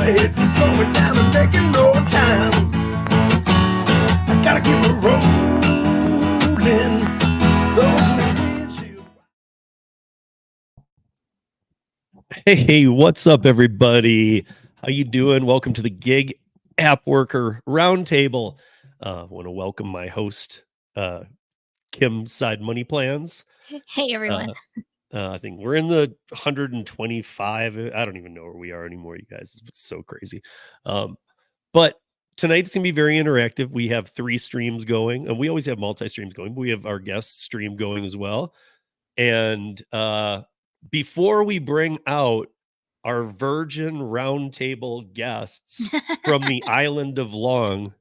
ahead, slow it down and make it no time. I gotta keep it rolling. Those windshield. Hey, what's up, everybody? How you doing? Welcome to the Gig App Worker Roundtable. I want to welcome my host, Kim Side Money Plans. Hey, everyone. I think we're in the 125. I don't even know where we are anymore, you guys. It's so crazy. But tonight it's going to be very interactive. We have 3 streams going, and we always have multi-streams going. But we have our guest stream going as well. And before we bring out our Virgin Roundtable guests from the island of Long,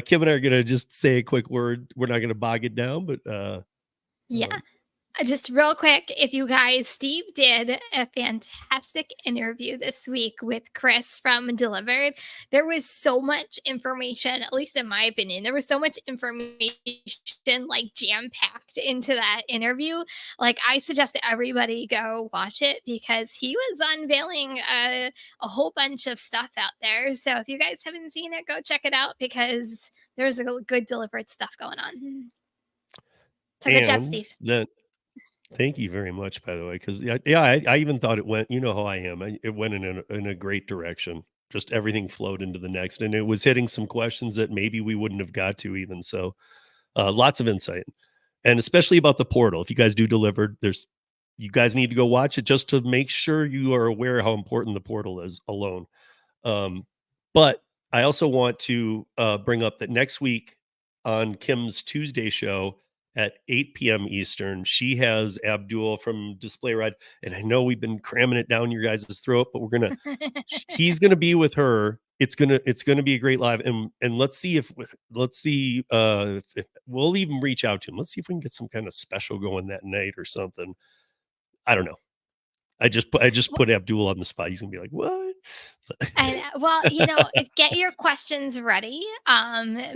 Kim and I are going to just say a quick word. We're not going to bog it down, but yeah. Just real quick, if you guys, Steve did a fantastic interview this week with Chris from Delivered. There was so much information, at least in my opinion, there was so much information like jam-packed into that interview. Like, I suggest everybody go watch it because he was unveiling a whole bunch of stuff out there. So if you guys haven't seen it, go check it out because there's a good Delivered stuff going on. So good job, Steve. Thank you very much, by the way, because I even thought it went, you know how I am. It went in a great direction. Just everything flowed into the next, and it was hitting some questions that maybe we wouldn't have got to even. So lots of insight, and especially about the portal. If you guys do Delivered, you guys need to go watch it just to make sure you are aware how important the portal is alone. But I also want to bring up that next week on Kim's Tuesday show, at 8 p.m. Eastern, she has Abdul from Display Ride, and I know we've been cramming it down your guys' throat, but he's gonna be with her. It's gonna be a great live, and let's see if we'll even reach out to him. Let's see if we can get some kind of special going that night or something. I don't know. I just put Abdul on the spot. He's gonna be like, "What?" And get your questions ready,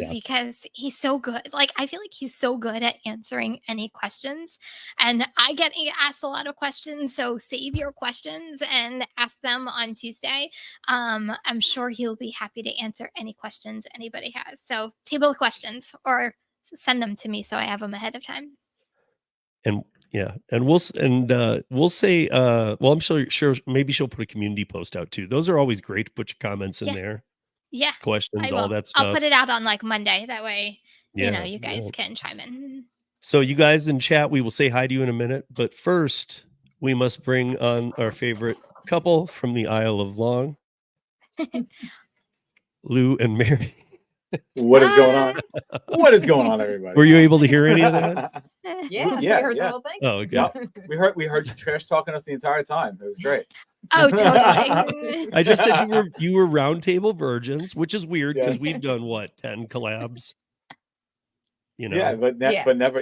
because he's so good. Like, I feel like he's so good at answering any questions, and I get asked a lot of questions. So save your questions and ask them on Tuesday. I'm sure he'll be happy to answer any questions anybody has. So table of questions or send them to me so I have them ahead of time. And we'll say, well, I'm sure maybe she'll put a community post out too. Those are always great to put your comments in there. Yeah. Questions, all that stuff. I'll put it out on like Monday. That way, you guys can chime in. So you guys in chat, we will say hi to you in a minute. But first, we must bring on our favorite couple from the Isle of Long, Lou and Mary. What is going on? What is going on, everybody? Were you able to hear any of that? Yeah, we heard the whole thing. Oh, okay. Yep. We heard you trash talking us the entire time. It was great. Oh, totally. I just said you were Roundtable Virgins, which is weird because we've done 10 collabs. Yeah, but never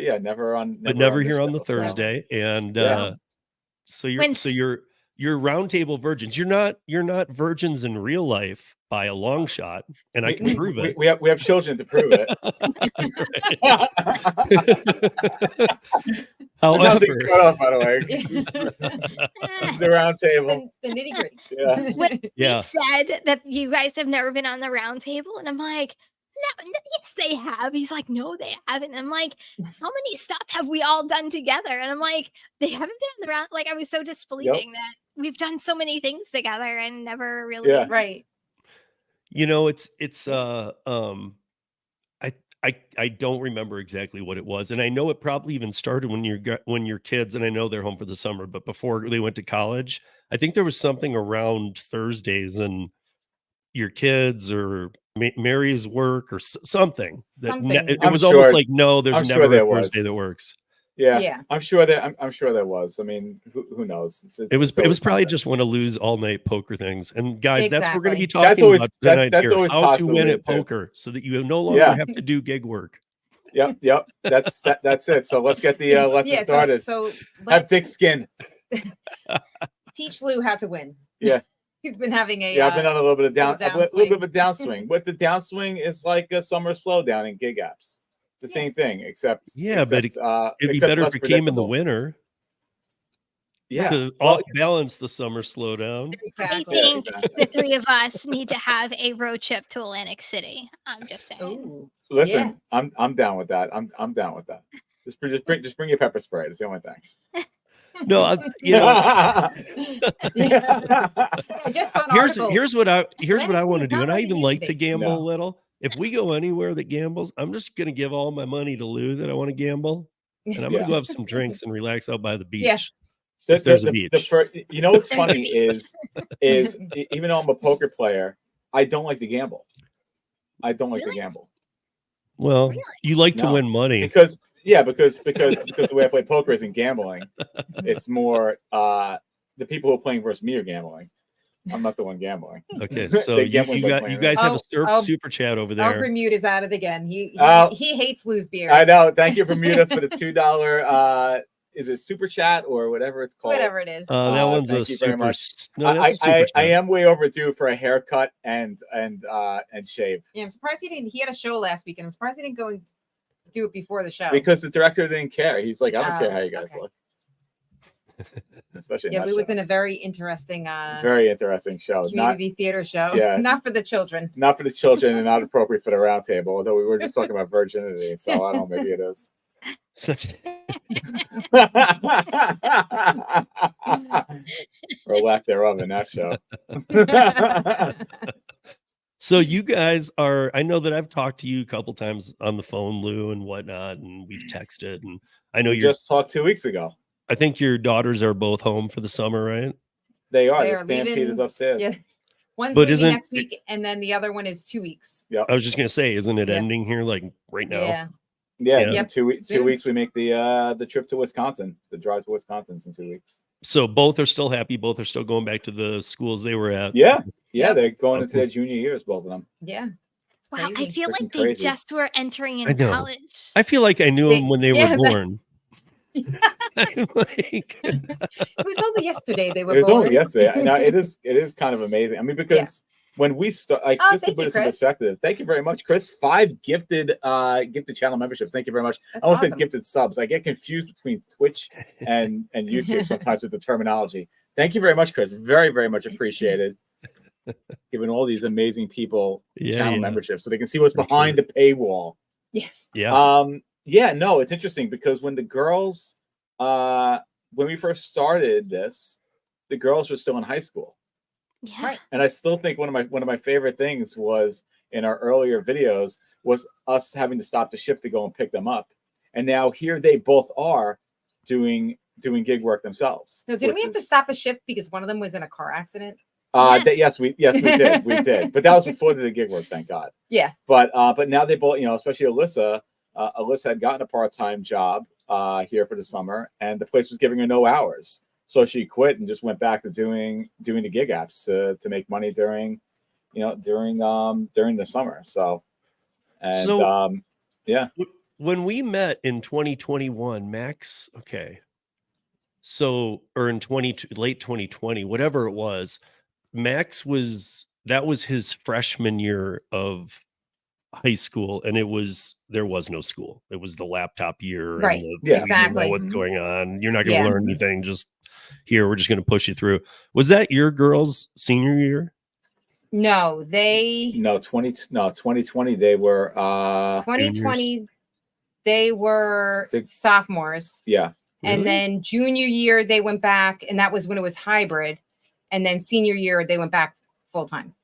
on here on the Thursday. And so you're Roundtable Virgins. You're not virgins in real life by a long shot, and I can prove it. We have children to prove it. However, that's how things start off, by the way. This is the round table. The nitty gritty. Nick said that you guys have never been on the round table, and I'm like, no, yes, they have. He's like, no, they haven't. I'm like, how many stuff have we all done together? And I'm like, they haven't been on the round. Like, I was so disbelieving that we've done so many things together and never really. Yeah. Right. I don't remember exactly what it was, and I know it probably even started when you're kids, and I know they're home for the summer, but before they went to college, I think there was something around Thursdays and your kids or Mary's work or something. It was almost like, no, there's never a Thursday that works. Yeah. I'm sure there was. I mean, who knows? It was probably just one of lose all night poker things. And guys, that's what we're going to be talking about tonight here. How to win at poker so that you no longer have to do gig work. Yep. That's it. So let's get the lesson started. So have thick skin. Teach Lou how to win. Yeah. He's been having I've been on a little bit of a little bit of a downswing. But the downswing is like a summer slowdown in gig apps. It's the same thing, except but it'd be better if it came in the winter. Yeah. to Well, balance the summer slowdown. I Exactly. think exactly. the three of us need to have a road trip to Atlantic City. I'm just saying. Ooh. Listen, I'm down with that. I'm down with that. Just bring your pepper spray. That's the only thing. No, you know, Yeah, I just saw an article. here's what I Atlantic want to City is do, not and I like it even used like to to be. gamble No. a little. If we go anywhere that gambles, I'm just gonna give all my money to Lou that I want to gamble, and I'm Yeah. gonna go have some drinks and relax out by the beach. Yeah. If there's a beach. You know what's There's a funny beach. is even though I'm a poker player, I don't like to gamble. I don't like to Really? gamble Well, Really? you like to No. win money. because the way I play poker isn't gambling. It's more the people who are playing versus me are gambling. I'm not the one gambling. Okay, so They you gambling by got playing you guys have a Oh, super chat over Oh, there. Bermuda's at it again. Oh. He hates Lou's beer. I know. Thank you, Bermuda, for the $2. Is it super chat or whatever it's called? Whatever it is. That one's a thank you very super. much. No, that's a super I chat. am way overdue for a haircut and shave Yeah, I'm surprised he didn't. He had a show last week, and I'm surprised he didn't go and do it before the show. because the director didn't care. He's like, I don't care Oh, how you guys okay. look. Especially in yeah, that Lou was show. in a very interesting Very interesting show. Not community theater show. Yeah. Not for the children. not for the children and not appropriate for the round table. Although we were just talking about virginity, so I don't know, maybe it is. Or lack thereof in that show. So you guys are, I know that I've talked to you a couple times on the phone, Lou, and whatnot, and we've texted, and I know We you're just talked 2 weeks ago. I think your daughters are both home for the summer, right? They are. They The are Stampede is leaving- upstairs. Yeah. One's But leaving isn't- next week, and then the other one is 2 weeks. I was just gonna say, isn't it Yeah. ending here like right now? Yeah. Yeah, Yeah. in 2 weeks. 2 Soon. weeks we make the trip to Wisconsin. The drive to Wisconsin's in 2 weeks. So both are still happy, both are still going back to the schools they were at. Yeah, Yep. they're going into Awesome. their junior years, both of them. Yeah. It's Wow, I crazy. feel like Freaking they crazy. just were entering I in know. college. I feel like I knew them when they Yeah, were that- born. I'm like, It was only yesterday they It were was born. only yesterday. Now it is kind of amazing. I mean, because when we start, like, Oh, just to thank put you, this in Chris. perspective, thank you very much, Chris. 5 gifted channel memberships. Thank you very much. That's I almost said awesome. gifted subs. I get confused between Twitch and YouTube sometimes with the terminology. Thank you very much, Chris. Very, very much appreciated. Giving all these amazing people channel memberships so they can see what's For behind the paywall. yeah. No, it's interesting because when the girls when we first started this, the girls were still in high school. Yeah. Right. And I still think one of my favorite things was in our earlier videos was us having to stop the shift to go and pick them up. And now here they both are doing gig work themselves. So didn't we have to stop a shift because one of them was in a car accident? Yes, we did. We did. But that was before they did gig work, thank God. Yeah. But now they both, especially Alyssa. Alyssa had gotten a part-time job here for the summer, and the place was giving her no hours. So she quit and just went back to doing the gig apps to make money during the summer. So yeah. When we met in 2021, Max, or in late 2020, whatever it was, Max that was his freshman year of high school, and there was no school. It was the laptop year. and Right. You Exactly. don't know what's going on. You're not going to Yeah. learn anything. Just here, we're just going to push you through. Was that your girls' senior year? No, 2020 they were 2020 they were sophomores. yeah. And Really? then junior year they went back, and that was when it was hybrid. And then senior year they went back full time.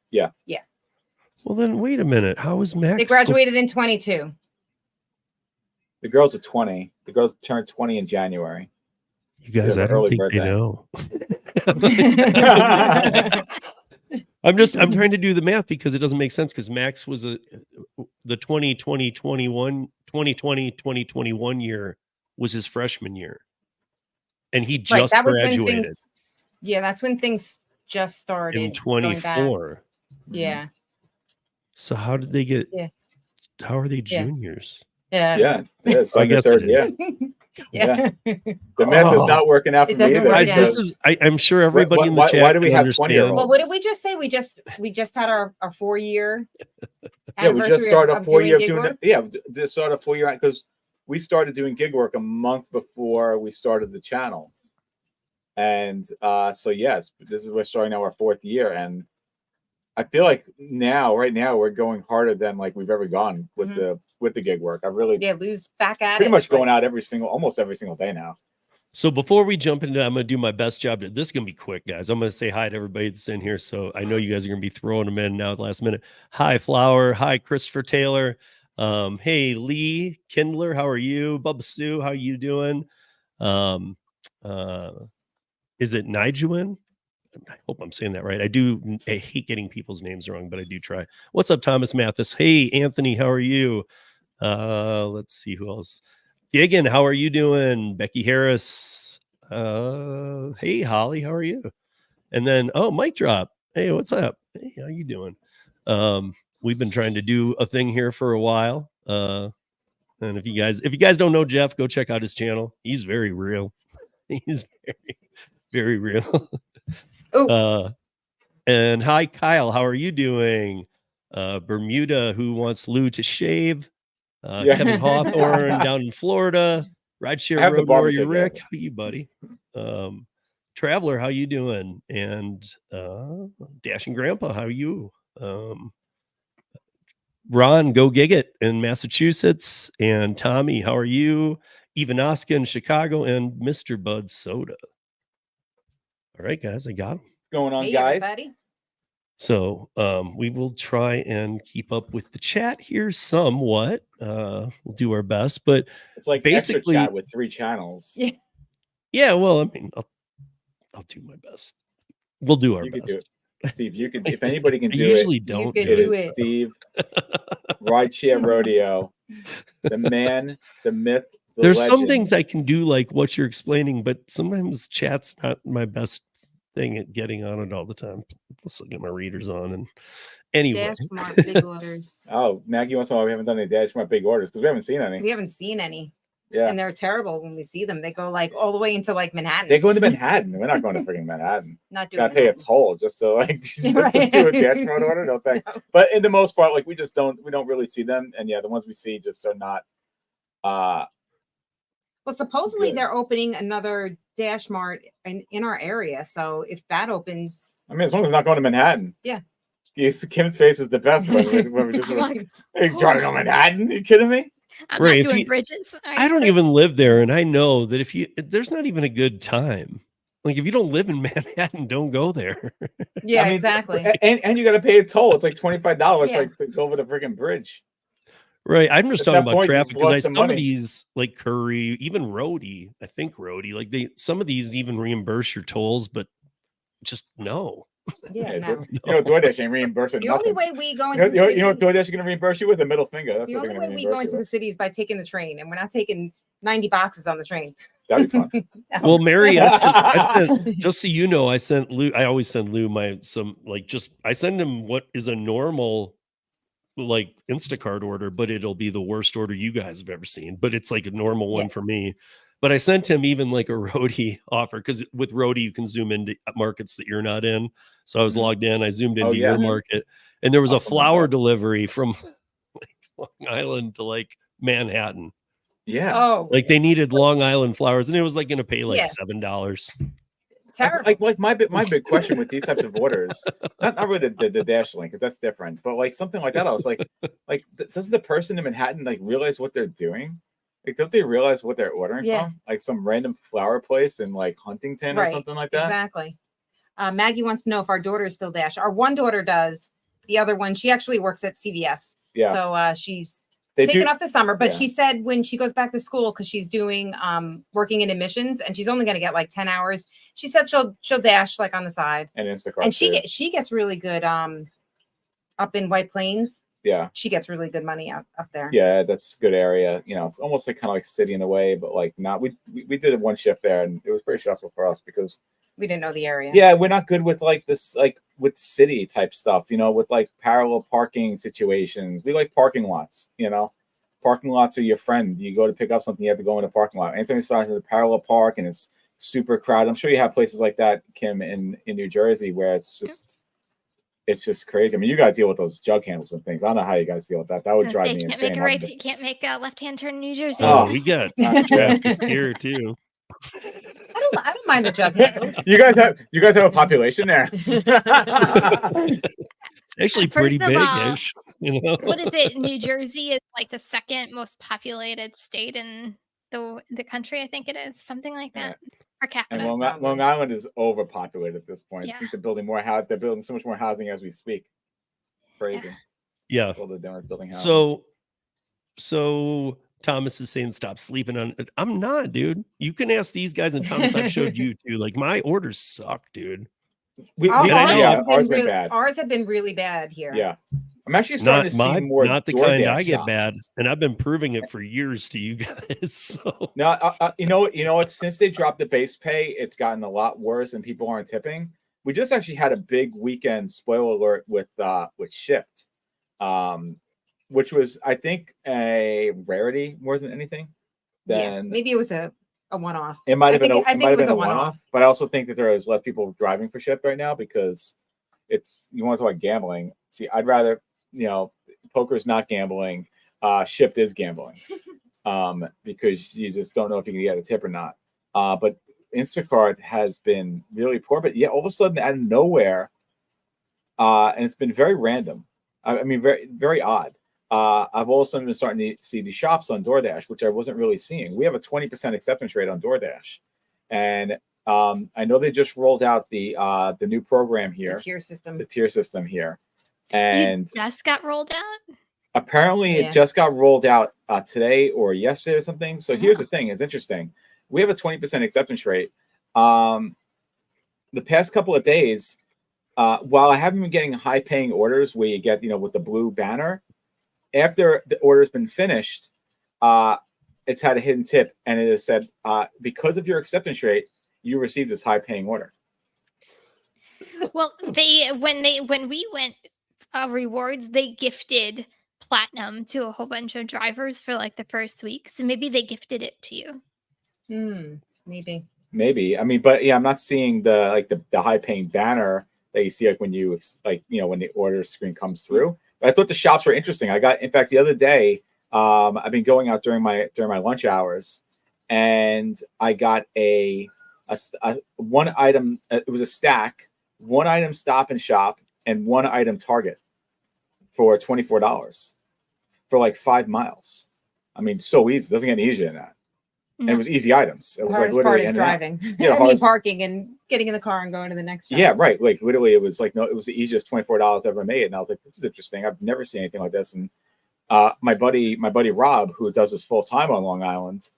Well, then wait a minute. How was Max? They graduated in 22. The girls are 20. The girls turned 20 in January. You guys, They I have an don't early think they birthday. know. I'm trying to do the math because it doesn't make sense, because Max was the 2020 year was his freshman year. And he just that was graduated when things. Yeah, that's when things just started. in going back. 24. Yeah. So how did they get Yeah. how are they Yeah. juniors? Yeah. It's I like guess the it third year. Yeah. The math is not working out for It me doesn't either. work Guys, out. this is I'm sure everybody in the why chat do we can have understand. 20-year-olds? Well, what did we just say? We just had our 4-year Yeah, we just anniversary started of a 4 year gig doing work. just started a 4 year because we started doing gig work a month before we started the channel. And so yes, this is we're starting now our 4th year, and I feel like right now we're going harder than like we've ever gone with the gig work. I really Lou's back at pretty it. much going out almost every single day now. So before we jump into that, I'm going to do my best job. This is going to be quick, guys. I'm going to say hi to everybody that's in here. So I know you guys are going to be throwing them in now at the last minute. Hi, Flower. Hi, Christopher Taylor. Hey, Lee Kindler. How are you? Bubba Sue. How you doing? Is it Nijuan? I hope I'm saying that right. I hate getting people's names wrong, but I do try. What's up, Thomas Mathis? Hey, Anthony. How are you? Let's see who else. Gigan, how are you doing? Becky Harris. Hey, Holly, how are you? And then, mic drop. Hey, what's up? Hey, how you doing? We've been trying to do a thing here for a while. And if you guys don't know Jeff, go check out his channel. He's very real. He's very, very real. And hi, Kyle, how are you doing? Bermuda, who wants Lou to shave? Kevin Hawthorne down in Florida. Rideshare Road Warrior Rick, how you, buddy? Traveler, how you doing? And Dashing Grandpa, how you? Ron, go gig it in Massachusetts. And Tommy, how are you? Ivanoska in Chicago, and Mr. Bud Soda. All right, guys, I got them. What's going on, Hey, guys? everybody. So we will try and keep up with the chat here somewhat. We'll do our best, but It's like basically extra chat with 3 channels. Yeah, well, I mean, I'll do my best. We'll do our You could best. do it. Steve, you could, if anybody can I do usually it, don't. You could it do is it. Steve. Rideshare Rodeo, the man, the myth. There's some things I legends. can do, like what you're explaining, but sometimes chat's not my best thing at getting on it all the time. Let's look at my readers on. And anyway, Dash Mart big orders. Oh, Maggie wants to know why we haven't done any Dash Mart big orders because we haven't seen any. We haven't seen any. Yeah, And they're terrible when we see them. They go like all the way into like Manhattan. they go into Manhattan. We're not going to freaking Manhattan. Not doing Gotta pay a Manhattan. toll just to like just Right. to do a Dash Mart order. No thanks. No. But in the most part, like we don't really see them. And yeah, the ones we see just are not. Well, supposedly Good. they're opening another Dash Mart in our area. So if that opens, I mean, as long as it's not going to Manhattan. Yeah. Yes, Kim's face was the best when we just were like, hey, trying to go to Manhattan? Are you kidding me? I'm Right, if not doing you- bridges. I don't even live there, and I know that there's not even a good time. Like if you don't live in Manhattan, don't go there. yeah, I mean, exactly. And you got to pay a toll. It's like $25 Yeah. like to go over the freaking bridge. Right. I'm just At talking that about point, you traffic just because lost the some of money. these, like Curry, even Rhodey, I think Rhodey, like some of these even reimburse your tolls, but just no. Yeah, no. You know, DoorDash ain't reimbursing The only nothing. way we go You know, into the you know what city, DoorDash is going to reimburse you with? A middle finger. That's the what they're only going to way we go reimburse into you the with. city is by taking the train, and we're not taking 90 boxes on the train. That'd be fun. Well, Mary, I sent just so you know, I sent Lou. I always send Lou I send him what is a normal like Instacart order, but it'll be the worst order you guys have ever seen. But it's like a normal one Yeah. for me. But I sent him even like a Rhodey offer because with Rhodey you can zoom into markets that you're not in. So I was Mhm. logged in. I zoomed into Oh, yeah. your market, and there was a Awesome, flower like that. delivery from like Long Island to like Manhattan. Yeah. Oh, Like they needed Long Island flowers, and it was like going to pay like Yeah. $7. terrible. Like my big question with these types of orders, not really the Dash link, 'cause that's different, but like something like that, I was like, does the person in Manhattan like realize what they're doing? Like, don't they realize what they're ordering Yeah. from? Like some random flower place in like Huntington or Right. something like that. Exactly. Maggie wants to know if our daughter is still Dash. Our one daughter does. The other one, she actually works at CVS. Yeah. So she's They taking do. off the summer, but yeah. she said when she goes back to school, because she's doing working in admissions and she's only going to get like 10 hours. She said she'll dash like on the side. And Instacart. And too. she gets really good up in White Plains. Yeah. She gets really good money up there. Yeah, that's a good area. You know, it's almost like kind of like city in a way, but like not. We did one shift there, and it was pretty stressful for us because We didn't know the area. yeah, we're not good with like this, like with city type stuff. You know, with like parallel parking situations. We like parking lots. You know, parking lots are your friend. You go to pick up something, you have to go in a parking lot. Anytime you start in the parallel park and it's super crowded, I'm sure you have places like that, Kim, in New Jersey, where it's just crazy. I mean, you got to deal with those jug handles and things. I don't know how you guys deal with that. That would drive They me can't insane. make a right. You can't make a left-hand turn in New Jersey. Oh, Oh. we got Not true. traffic here too. I don't mind the jug handles. You guys have a population there. It's actually First pretty of all, big-ish, you know. what is it? New Jersey is like the second most populated state in the country. I think it is something like Yeah. that per And capita. Long Island is overpopulated at this point. I Yeah. think they're building more house. They're building so much more housing as we speak. Crazy. Yeah. All the Denver building housing. So Thomas is saying stop sleeping on it. I'm not, dude. You can ask these guys, and Thomas, I've showed you too. Like my orders suck, dude. Ours have been really bad here. Yeah. I'm actually starting to see more not the DoorDash kind I get shops. bad, and I've been proving it for years to you guys. So No, you know what? Since they dropped the base pay, it's gotten a lot worse, and people aren't tipping. We just actually had a big weekend spoiler alert with Shipt, which was, I think, a rarity more than anything. Maybe it was a one-off. It might have been a one-off. one-off, but I also think that there is less people driving for Shipt right now because you want to talk about gambling. See, I'd rather, poker is not gambling. Shipt is gambling because you just don't know if you can get a tip or not. But Instacart has been really poor, but all of a sudden out of nowhere, and it's been very random. I mean, very, very odd. I've all of a sudden been starting to see the shops on DoorDash, which I wasn't really seeing. We have a 20% acceptance rate on DoorDash. And I know they just rolled out the new program here. The tier system here. And you just got rolled out? Apparently it just got rolled out today or yesterday or something. So here's the thing. It's interesting. We have a 20% acceptance rate. The past couple of days, while I haven't been getting high paying orders where you get, with the blue banner, after the order's been finished, it's had a hidden tip, and it has said, because of your acceptance rate, you received this high paying order. Well, when we went rewards, they gifted platinum to a whole bunch of drivers for like the first week. So maybe they gifted it to you. Maybe. I mean, but I'm not seeing the high paying banner that you see when when the order screen comes through. But I thought the shops were interesting. In fact, the other day, I've been going out during my lunch hours, and I got a one item. It was a stack, one item Stop and Shop, and one item Target for $24 for like 5 miles. I mean, so easy. It doesn't get any easier than that. And it was easy items. It was hardest like literally part is driving. Parking and getting in the car and going to the next shop. Yeah, right. Like literally, it was like it was the easiest $24 ever made. And I was like, this is interesting. I've never seen anything like this. And my buddy Rob, who does this full time on Long Island,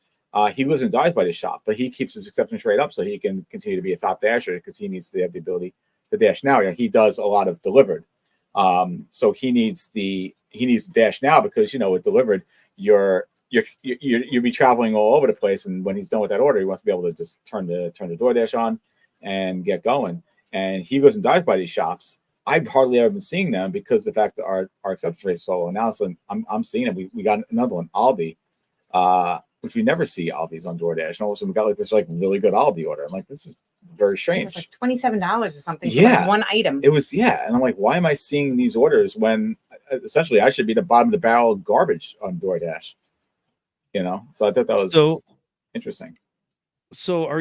he lives and dies by this shop, but he keeps his acceptance rate up so he can continue to be a top dasher because he needs to have the ability to dash now. He does a lot of delivered, so he needs dash now because with delivered you'll be traveling all over the place, and when he's done with that order, he wants to be able to just turn the DoorDash on and get going. And he lives and dies by these shops. I've hardly ever been seeing them because the fact that our acceptance rate is so low. Now I'm seeing them. We got another one, Aldi, which we never see Aldi's on DoorDash. And all of a sudden we got like this really good Aldi order. I'm like, this is very strange. It was like $27 or something for like one item. It was, and I'm like, why am I seeing these orders when essentially I should be the bottom of the barrel garbage on DoorDash? So I thought that was so interesting. So do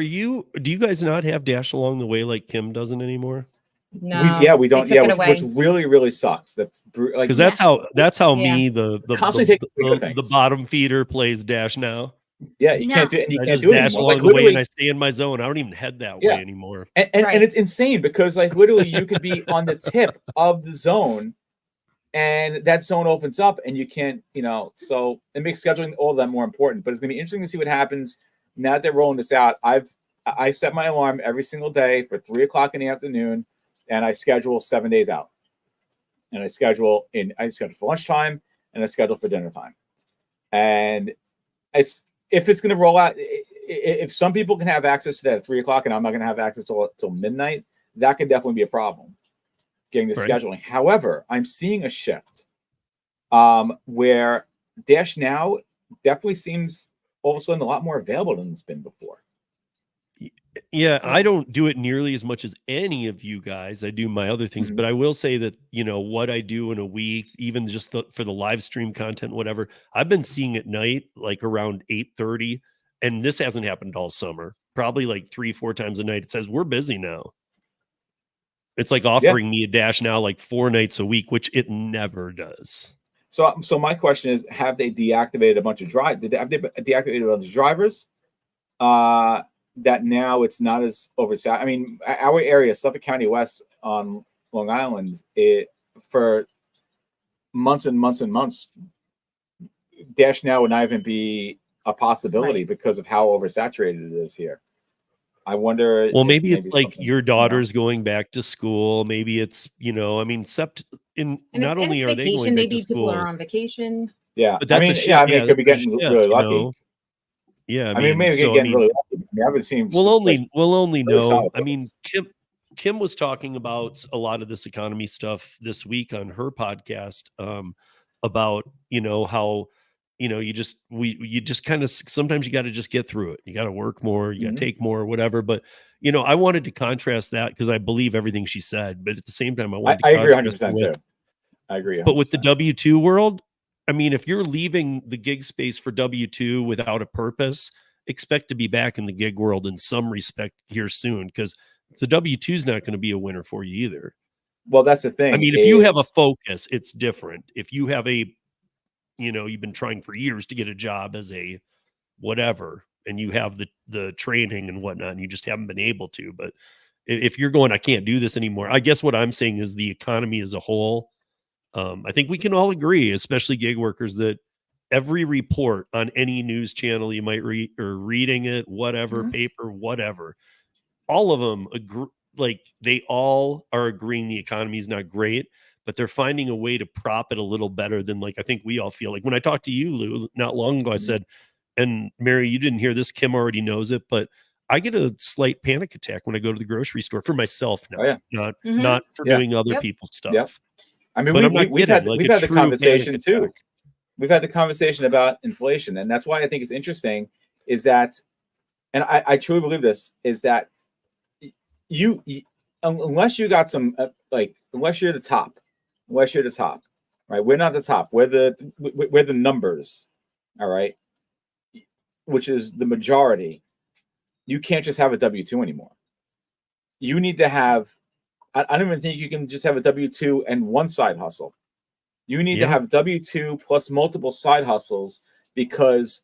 you guys not have Dash along the way like Kim doesn't anymore? No, we don't. Which really, really sucks. That's because that's how me the bottom feeder plays Dash now. Yeah, you can't do it. And you can't do Dash it along the way, and I stay in my zone. I don't even head that way anymore. And it's insane because like literally you could be on the tip of the zone, and that zone opens up, and you can't. So it makes scheduling all that more important. But it's gonna be interesting to see what happens now that they're rolling this out. I set my alarm every single day for 3:00 in the afternoon. And I schedule 7 days out. And I schedule for lunchtime and I schedule for dinner time. And if it's going to roll out, if some people can have access to that at 3:00 and I'm not going to have access till midnight, that could definitely be a problem getting the scheduling. However, I'm seeing a shift where Dash Now definitely seems all of a sudden a lot more available than it's been before. Yeah, I don't do it nearly as much as any of you guys. I do my other things, but I will say that, what I do in a week, even just for the live stream content, whatever, I've been seeing at night, like around 8:30, and this hasn't happened all summer. probably like 3-4 times a night. It says we're busy now. It's like offering me a dash now like 4 nights a week, which it never does. So my question is, have they deactivated a bunch of have they deactivated a bunch of drivers? That now it's not as oversat. I mean, our area, Suffolk County West on Long Island, for months and months and months, dash now would not even be a possibility because of how oversaturated it is here. I wonder. Well, maybe it's like your daughter's going back to school. Maybe it's, I mean, not only are they going back to school, people are on vacation. Yeah, but that's it could be getting really lucky. Yeah, I mean, maybe getting really lucky. I haven't seen. We'll only know. I mean, Kim was talking about a lot of this economy stuff this week on her podcast, about how you just kind of, sometimes you got to just get through it. You got to work more, you got to take more, whatever. But I wanted to contrast that because I believe everything she said, but at the same time, I agree 100% too. I agree. 100%. But with the W-2 world, I mean, if you're leaving the gig space for W-2 without a purpose, expect to be back in the gig world in some respect here soon, because the W-2 is not going to be a winner for you either. Well, that's the thing. I mean, if you have a focus, it's different. If you have you've been trying for years to get a job as a whatever, and you have the training and whatnot, and you just haven't been able to. But if you're going, I can't do this anymore. I guess what I'm saying is the economy as a whole, I think we can all agree, especially gig workers, that every report on any news channel you might read, or reading it, whatever, paper, whatever, all of them agree, like they all are agreeing the economy is not great, but they're finding a way to prop it a little better than, like, I think we all feel. Like when I talked to you, Lou, not long ago, I said, and Mary, you didn't hear this, Kim already knows it, but I get a slight panic attack when I go to the grocery store for myself now, not for doing other people's stuff. Yep. I mean, we've had the conversation too. We've had the conversation about inflation, and that's why I think it's interesting is that, and I truly believe this, is that you unless you got some, unless you're the top, right? We're not the top. We're the numbers, all right? Which is the majority. You can't just have a W-2 anymore. You need to have, I don't even think you can just have a W-2 and one side hustle. You need to have W-2 plus multiple side hustles, because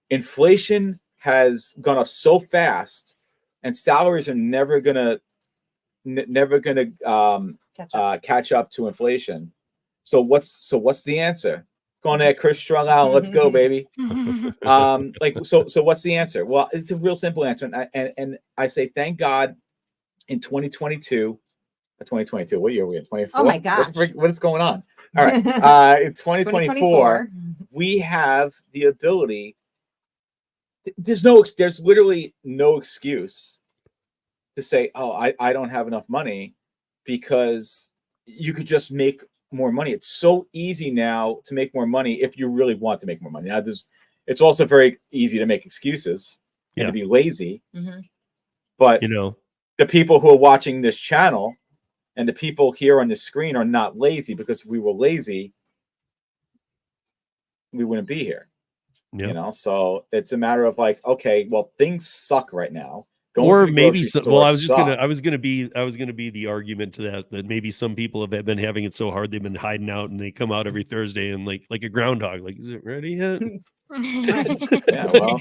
inflation has gone up so fast and salaries are never gonna catch up to inflation. So what's the answer? Go on there, Chris Strong out. Let's go, baby. So what's the answer? Well, it's a real simple answer, and I say thank God in 2022. What year are we in? 24. Oh my gosh, what is going on? All right, in 2024, we have the ability. There's literally no excuse to say, oh, I don't have enough money, because you could just make more money. It's so easy now to make more money if you really want to make more money. Now, it's also very easy to make excuses and to be lazy. But the people who are watching this channel and the people here on the screen are not lazy, because if we were lazy, we wouldn't be here. So it's a matter of like, okay, well, things suck right now. Or maybe I was gonna be the argument to that maybe some people have been having it so hard they've been hiding out, and they come out every Thursday and like a groundhog, like, is it ready yet? Yeah, well,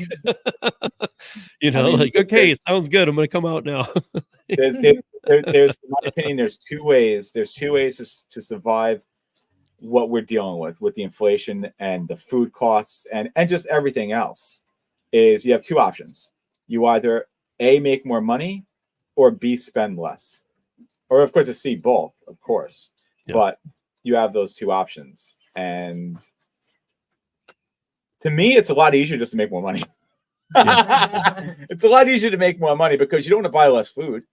okay, it sounds good, I'm gonna come out now. there's in my opinion, there's two ways to survive what we're dealing with the inflation and the food costs and just everything else. Is you have two options. You either A, make more money, or B, spend less. Or of course, a C, both, of course. But you have those two options. And to me, it's a lot easier just to make more money. It's a lot easier to make more money because you don't want to buy less food,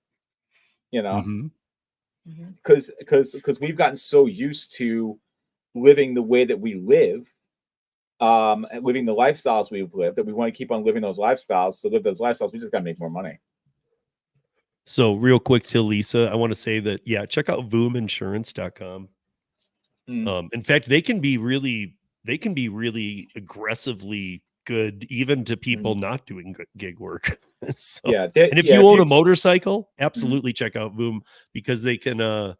because we've gotten so used to living the way that we live, living the lifestyles we've lived, that we want to keep on living those lifestyles. So live those lifestyles, we just got to make more money. So real quick to Lisa, I want to say that, check out VoomInsurance.com. In fact, they can be really aggressively good even to people not doing gig work. So, Yeah. and if yeah, you own a motorcycle, absolutely check out Voom, because they can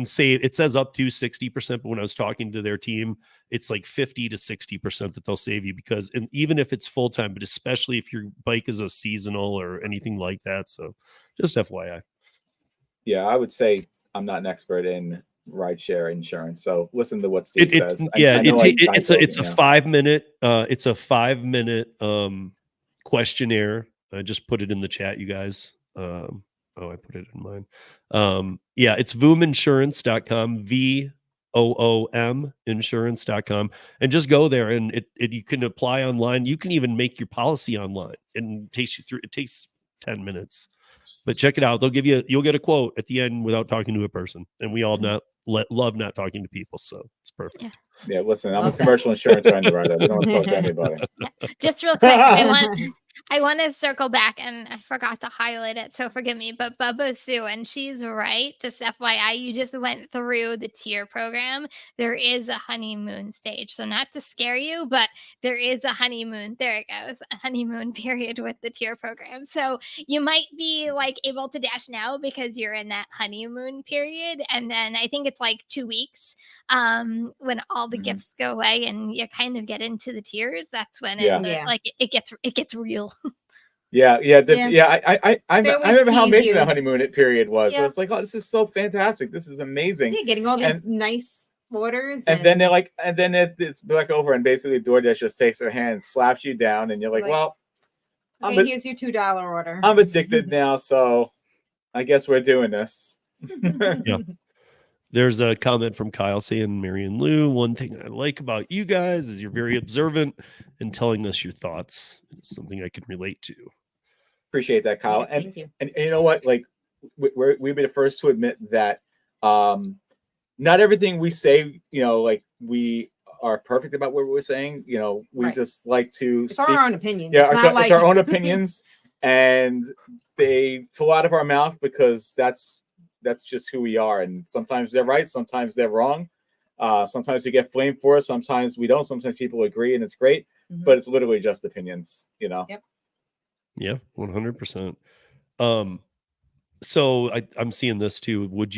save, it says up to 60%, but when I was talking to their team, it's like 50 to 60% that they'll save you, because, and even if it's full-time, but especially if your bike is a seasonal or anything like that. So just FYI. Yeah, I would say I'm not an expert in rideshare insurance, so listen to what Steve says. It's a 5-minute questionnaire. I just put it in the chat, you guys. I put it in mine. It's voominsurance.com, VOOM insurance.com, and just go there, and you can apply online. You can even make your policy online, and it takes 10 minutes. But check it out. You'll get a quote at the end without talking to a person. And we all love not talking to people. So it's perfect. Yeah, listen, I'm a commercial insurance underwriter. We don't want to talk to anybody. Just real quick, I want to circle back, and I forgot to highlight it, so forgive me. But Bubba Sue, and she's right. Just FYI, you just went through the tier program. There is a honeymoon stage, so not to scare you, but there is a honeymoon. There it goes, a honeymoon period with the tier program. So you might be like able to dash now because you're in that honeymoon period, and then I think it's like 2 weeks when all the gifts go away and you kind of get into the tiers. That's when it gets real. I remember how amazing that honeymoon period was. Yeah. So it's like, oh, this is so fantastic. This is amazing. Yeah, getting all these nice orders. And then they're like, and then it's back over, and basically DoorDash just takes her hand, slaps you down, and you're like, well, okay, here's your $2 order. I'm addicted now, so I guess we're doing this. Yeah. There's a comment from Kyle saying, Mary and Lou, one thing I like about you guys is you're very observant and telling us your thoughts. It's something I can relate to. Appreciate that, Kyle. Yeah, thank you. And you know what? Like, we'd be the first to admit that not everything we say, like we are perfect about what we're saying. We just like to speak. Our own opinions. Yeah, it's our own opinions, and they fall out of our mouth because that's just who we are. And sometimes they're right, sometimes they're wrong. Sometimes we get blamed for it, sometimes we don't. Sometimes people agree, and it's great, but it's literally just opinions, Yep. Yeah, 100%. So I'm seeing this too. Would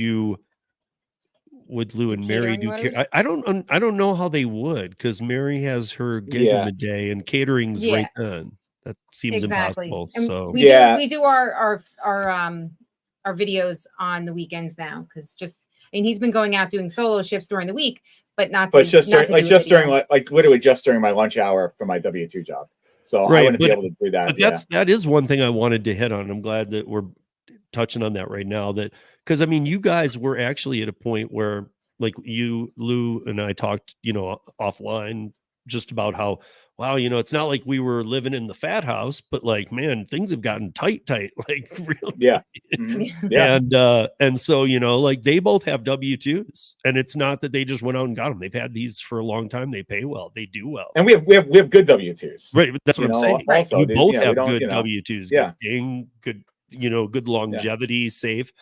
Lou and Mary do? I don't know how they would, because Mary has her gig in the day and catering's right then. That seems impossible. And so we do our videos on the weekends now, because he's been going out doing solo shifts during the week, but just during my lunch hour for my W-2 job. So I wouldn't be able to do that. But that is one thing I wanted to hit on. I'm glad that we're touching on that right now, because you guys were actually at a point where, like, you, Lou, and I talked, offline, just about how, wow, it's not like we were living in the fat house, but like, man, things have gotten tight, like real tight. Yeah. Mm-hmm. Yeah. And so, like, they both have W-2s, and it's not that they just went out and got them. They've had these for a long time. They pay well. They do well. And we have good W-2s. Right. That's what I'm saying. Also, you both have good W-2s. Yeah. Good, good longevity, safe.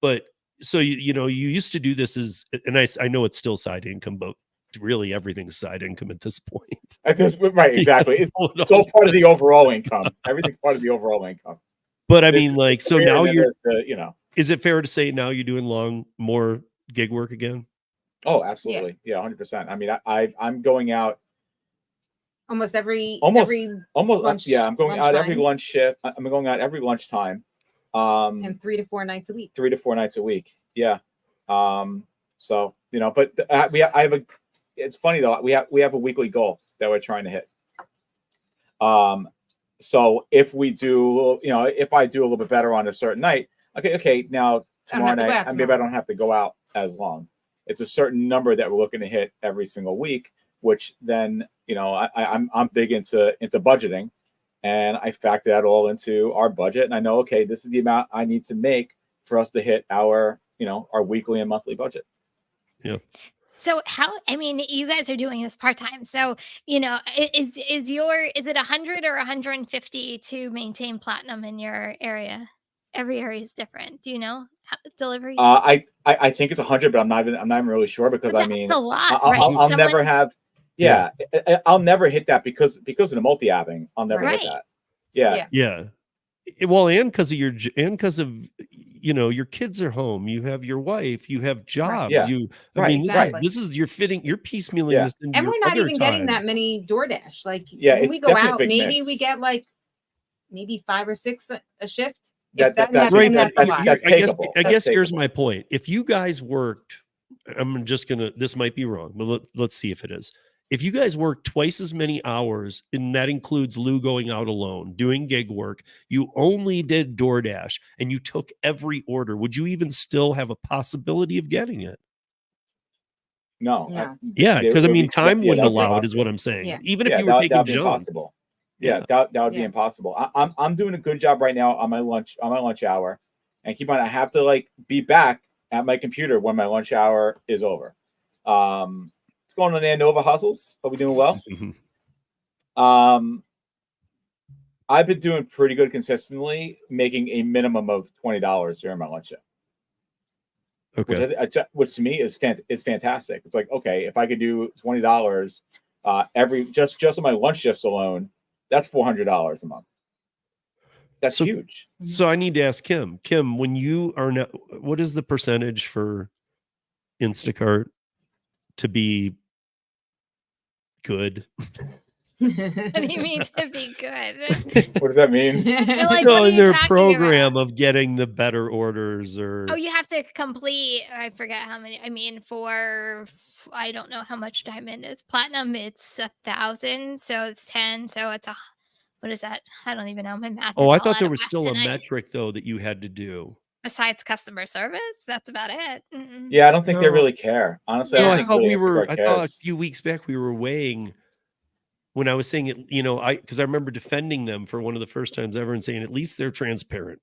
But so, you used to do this and I know it's still side income, but really everything's side income at this point. Right, exactly. It's all part of the overall income. Everything's part of the overall income. But so now is it fair to say now you're doing more gig work again? Oh, absolutely. Yeah, 100%. I'm going out almost every lunch, I'm going out every lunch shift. I'm going out every lunchtime. And 3 to 4 nights a week. 3 to 4 nights a week. Yeah. So, but it's funny though. We have a weekly goal that we're trying to hit. So if we do, if I do a little bit better on a certain night, okay, now tomorrow night, maybe I don't have to go out as long. It's a certain number that we're looking to hit every single week, which then, I'm big into budgeting, and I factor that all into our budget. And I know, okay, this is the amount I need to make for us to hit our weekly and monthly budget. Yeah. So you guys are doing this part-time. So, is it 100 or 150 to maintain platinum in your area? Every area is different. Do you know deliveries? I think it's 100, but I'm not even really sure, because that's a lot, right? I'll never have Yeah, I'll never hit that because of the multi-apping. I'll never hit that. Yeah. Well, and because of your kids are home, you have your wife, you have jobs. I mean, this is you're piecemealing this into and we're not even getting that many DoorDash. Like when we go out, maybe we get like maybe 5 or 6 a shift. That's takeable. I guess here's my point. If you guys worked, this might be wrong, but let's see if it is. If you guys work twice as many hours, and that includes Lou going out alone, doing gig work, you only did DoorDash and you took every order, would you even still have a possibility of getting it? No. Yeah, because I mean, time wouldn't allow it, is what I'm saying. Yeah. Even if you were taking John. Impossible. Yeah, that would be impossible. I'm doing a good job right now on my lunch hour, and keep on. I have to like be back at my computer when my lunch hour is over. What's going on there, Nova Hustles? Are we doing well? I've been doing pretty good consistently, making a minimum of $20 during my lunch shift. Okay. Which to me is fantastic. It's like, okay, if I could do $20 every just on my lunch shifts alone, that's $400 a month. That's huge. So I need to ask Kim. Kim, when you are not, what is the percentage for Instacart to be good? What do you mean to be good? What does that mean? Like, in their program of getting the better orders, or you have to complete, I forget how many. I mean, I don't know how much diamond is. Platinum, it's 1,000, so it's 10, so it's what is that? I don't even know. My math. I thought there was still a metric though that you had to do. Besides customer service, that's about it. Yeah, I don't think they really care. Honestly, I thought a few weeks back we were weighing. When I was saying it, because I remember defending them for one of the first times ever and saying at least they're transparent.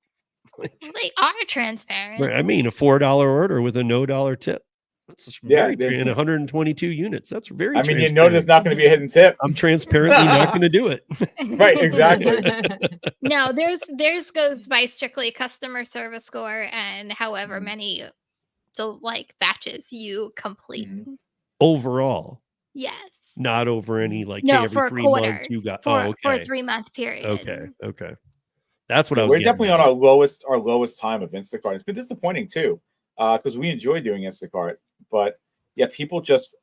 They are transparent. I mean, a $4 order with a $no tip. That's very and 122 units. That's very. I mean, there's not going to be a hidden tip. I'm transparently not going to do it. Right, exactly. No, theirs goes by strictly customer service score and however many batches you complete overall. Yes. Not over any every for 3 quarter, months you got for a 3-month period. Okay. That's what I was. We're definitely on our lowest time of Instacart. It's been disappointing too, because we enjoy doing Instacart, but people are just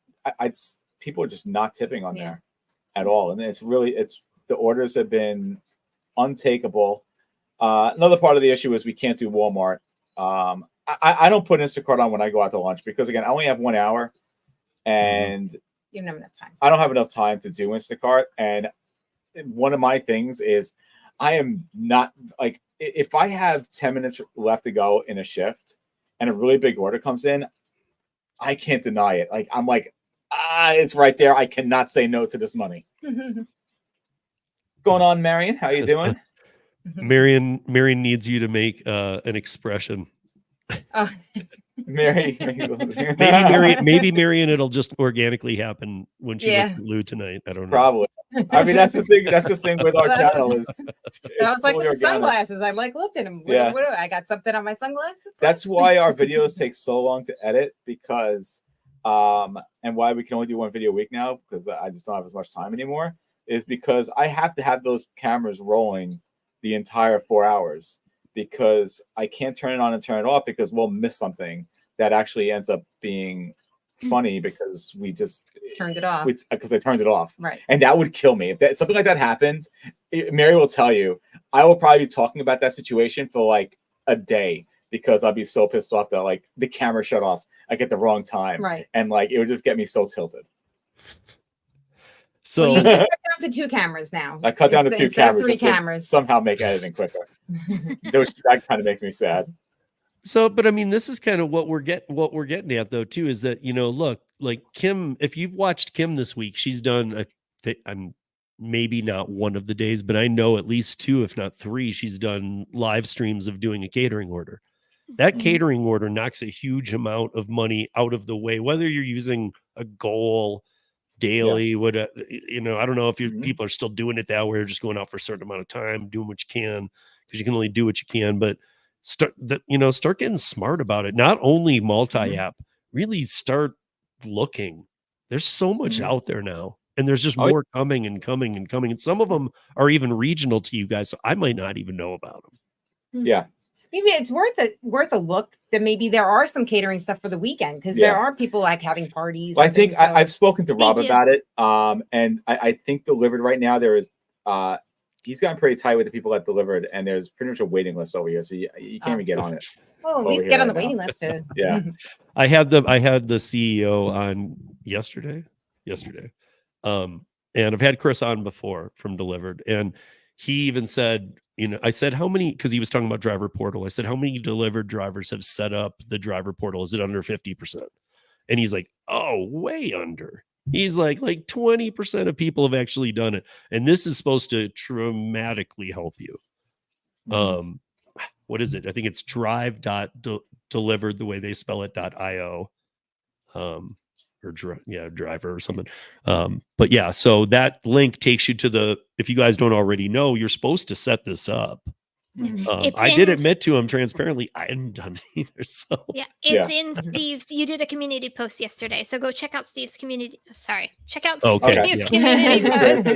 not tipping on there at all, and it's the orders have been untakeable. Another part of the issue is we can't do Walmart. I don't put Instacart on when I go out to lunch because again I only have 1 hour, and you don't have enough time. I don't have enough time to do Instacart. And one of my things is I am not like, if I have 10 minutes left to go in a shift and a really big order comes in, I can't deny it. Like, I'm like, it's right there. I cannot say no to this money. What's going on, Marion? How you doing? Marion needs you to make an expression. Maybe Marion, it'll just organically happen when she looks at Lou tonight. I don't know. Probably. I mean, that's the thing with our channel is. I was like with the sunglasses. I looked at him. I got something on my sunglasses. That's why our videos take so long to edit because, and why we can only do one video a week now because I just don't have as much time anymore. Is because I have to have those cameras rolling the entire 4 hours. Because I can't turn it on and turn it off because we'll miss something that actually ends up being funny because we just turned it off. Because I turned it off. Right. And that would kill me. If something like that happens, Mary will tell you, I will probably be talking about that situation for like a day because I'll be so pissed off that like the camera shut off like at the wrong time. Right. And like it would just get me so tilted. So you cut down to 2 cameras now. I cut down to 2 cameras. 3 cameras. Somehow make editing quicker. That kind of makes me sad. So, but I mean, this is kind of what we're getting at though, too, is that, look, like Kim, if you've watched Kim this week, she's done, I'm maybe not one of the days, but I know at least 2, if not 3, she's done live streams of doing a catering order. That catering order knocks a huge amount of money out of the way, whether you're using a goal daily, I don't know if people are still doing it that way or just going out for a certain amount of time, doing what you can, because you can only do what you can, but start getting smart about it. Not only multi-app, really start looking. There's so much out there now. And there's just Oh, more coming and coming and coming. And some of them are even regional to you guys. So I might not even know about them. yeah. Maybe it's worth a look that maybe there are some catering stuff for the weekend because there are people like having parties. Well, I and think things, so. I've spoken to Rob do. about it. And I think Delivered right now, there is, he's gotten pretty tight with the people that Delivered, and there's pretty much a waiting list over here. So you can't even get on it. Well, at over least here get on right the waiting now. list to Yeah. I had the CEO on yesterday. And I've had Chris on before from Delivered, and he even said, I said, how many, because he was talking about driver portal. I said, how many Delivered drivers have set up the driver portal? Is it under 50%? And he's like, oh, way under. He's like 20% of people have actually done it. And this is supposed to dramatically help you. What is it? I think it's drive.delivered, the way they spell it, .io. Or driver or something. But yeah, so that link takes you to if you guys don't already know, you're supposed to set this up. I did admit to him transparently, I hadn't done it either. So it's in Steve's. You did a community post yesterday, so go check out Steve's community. Check out Steve's community post.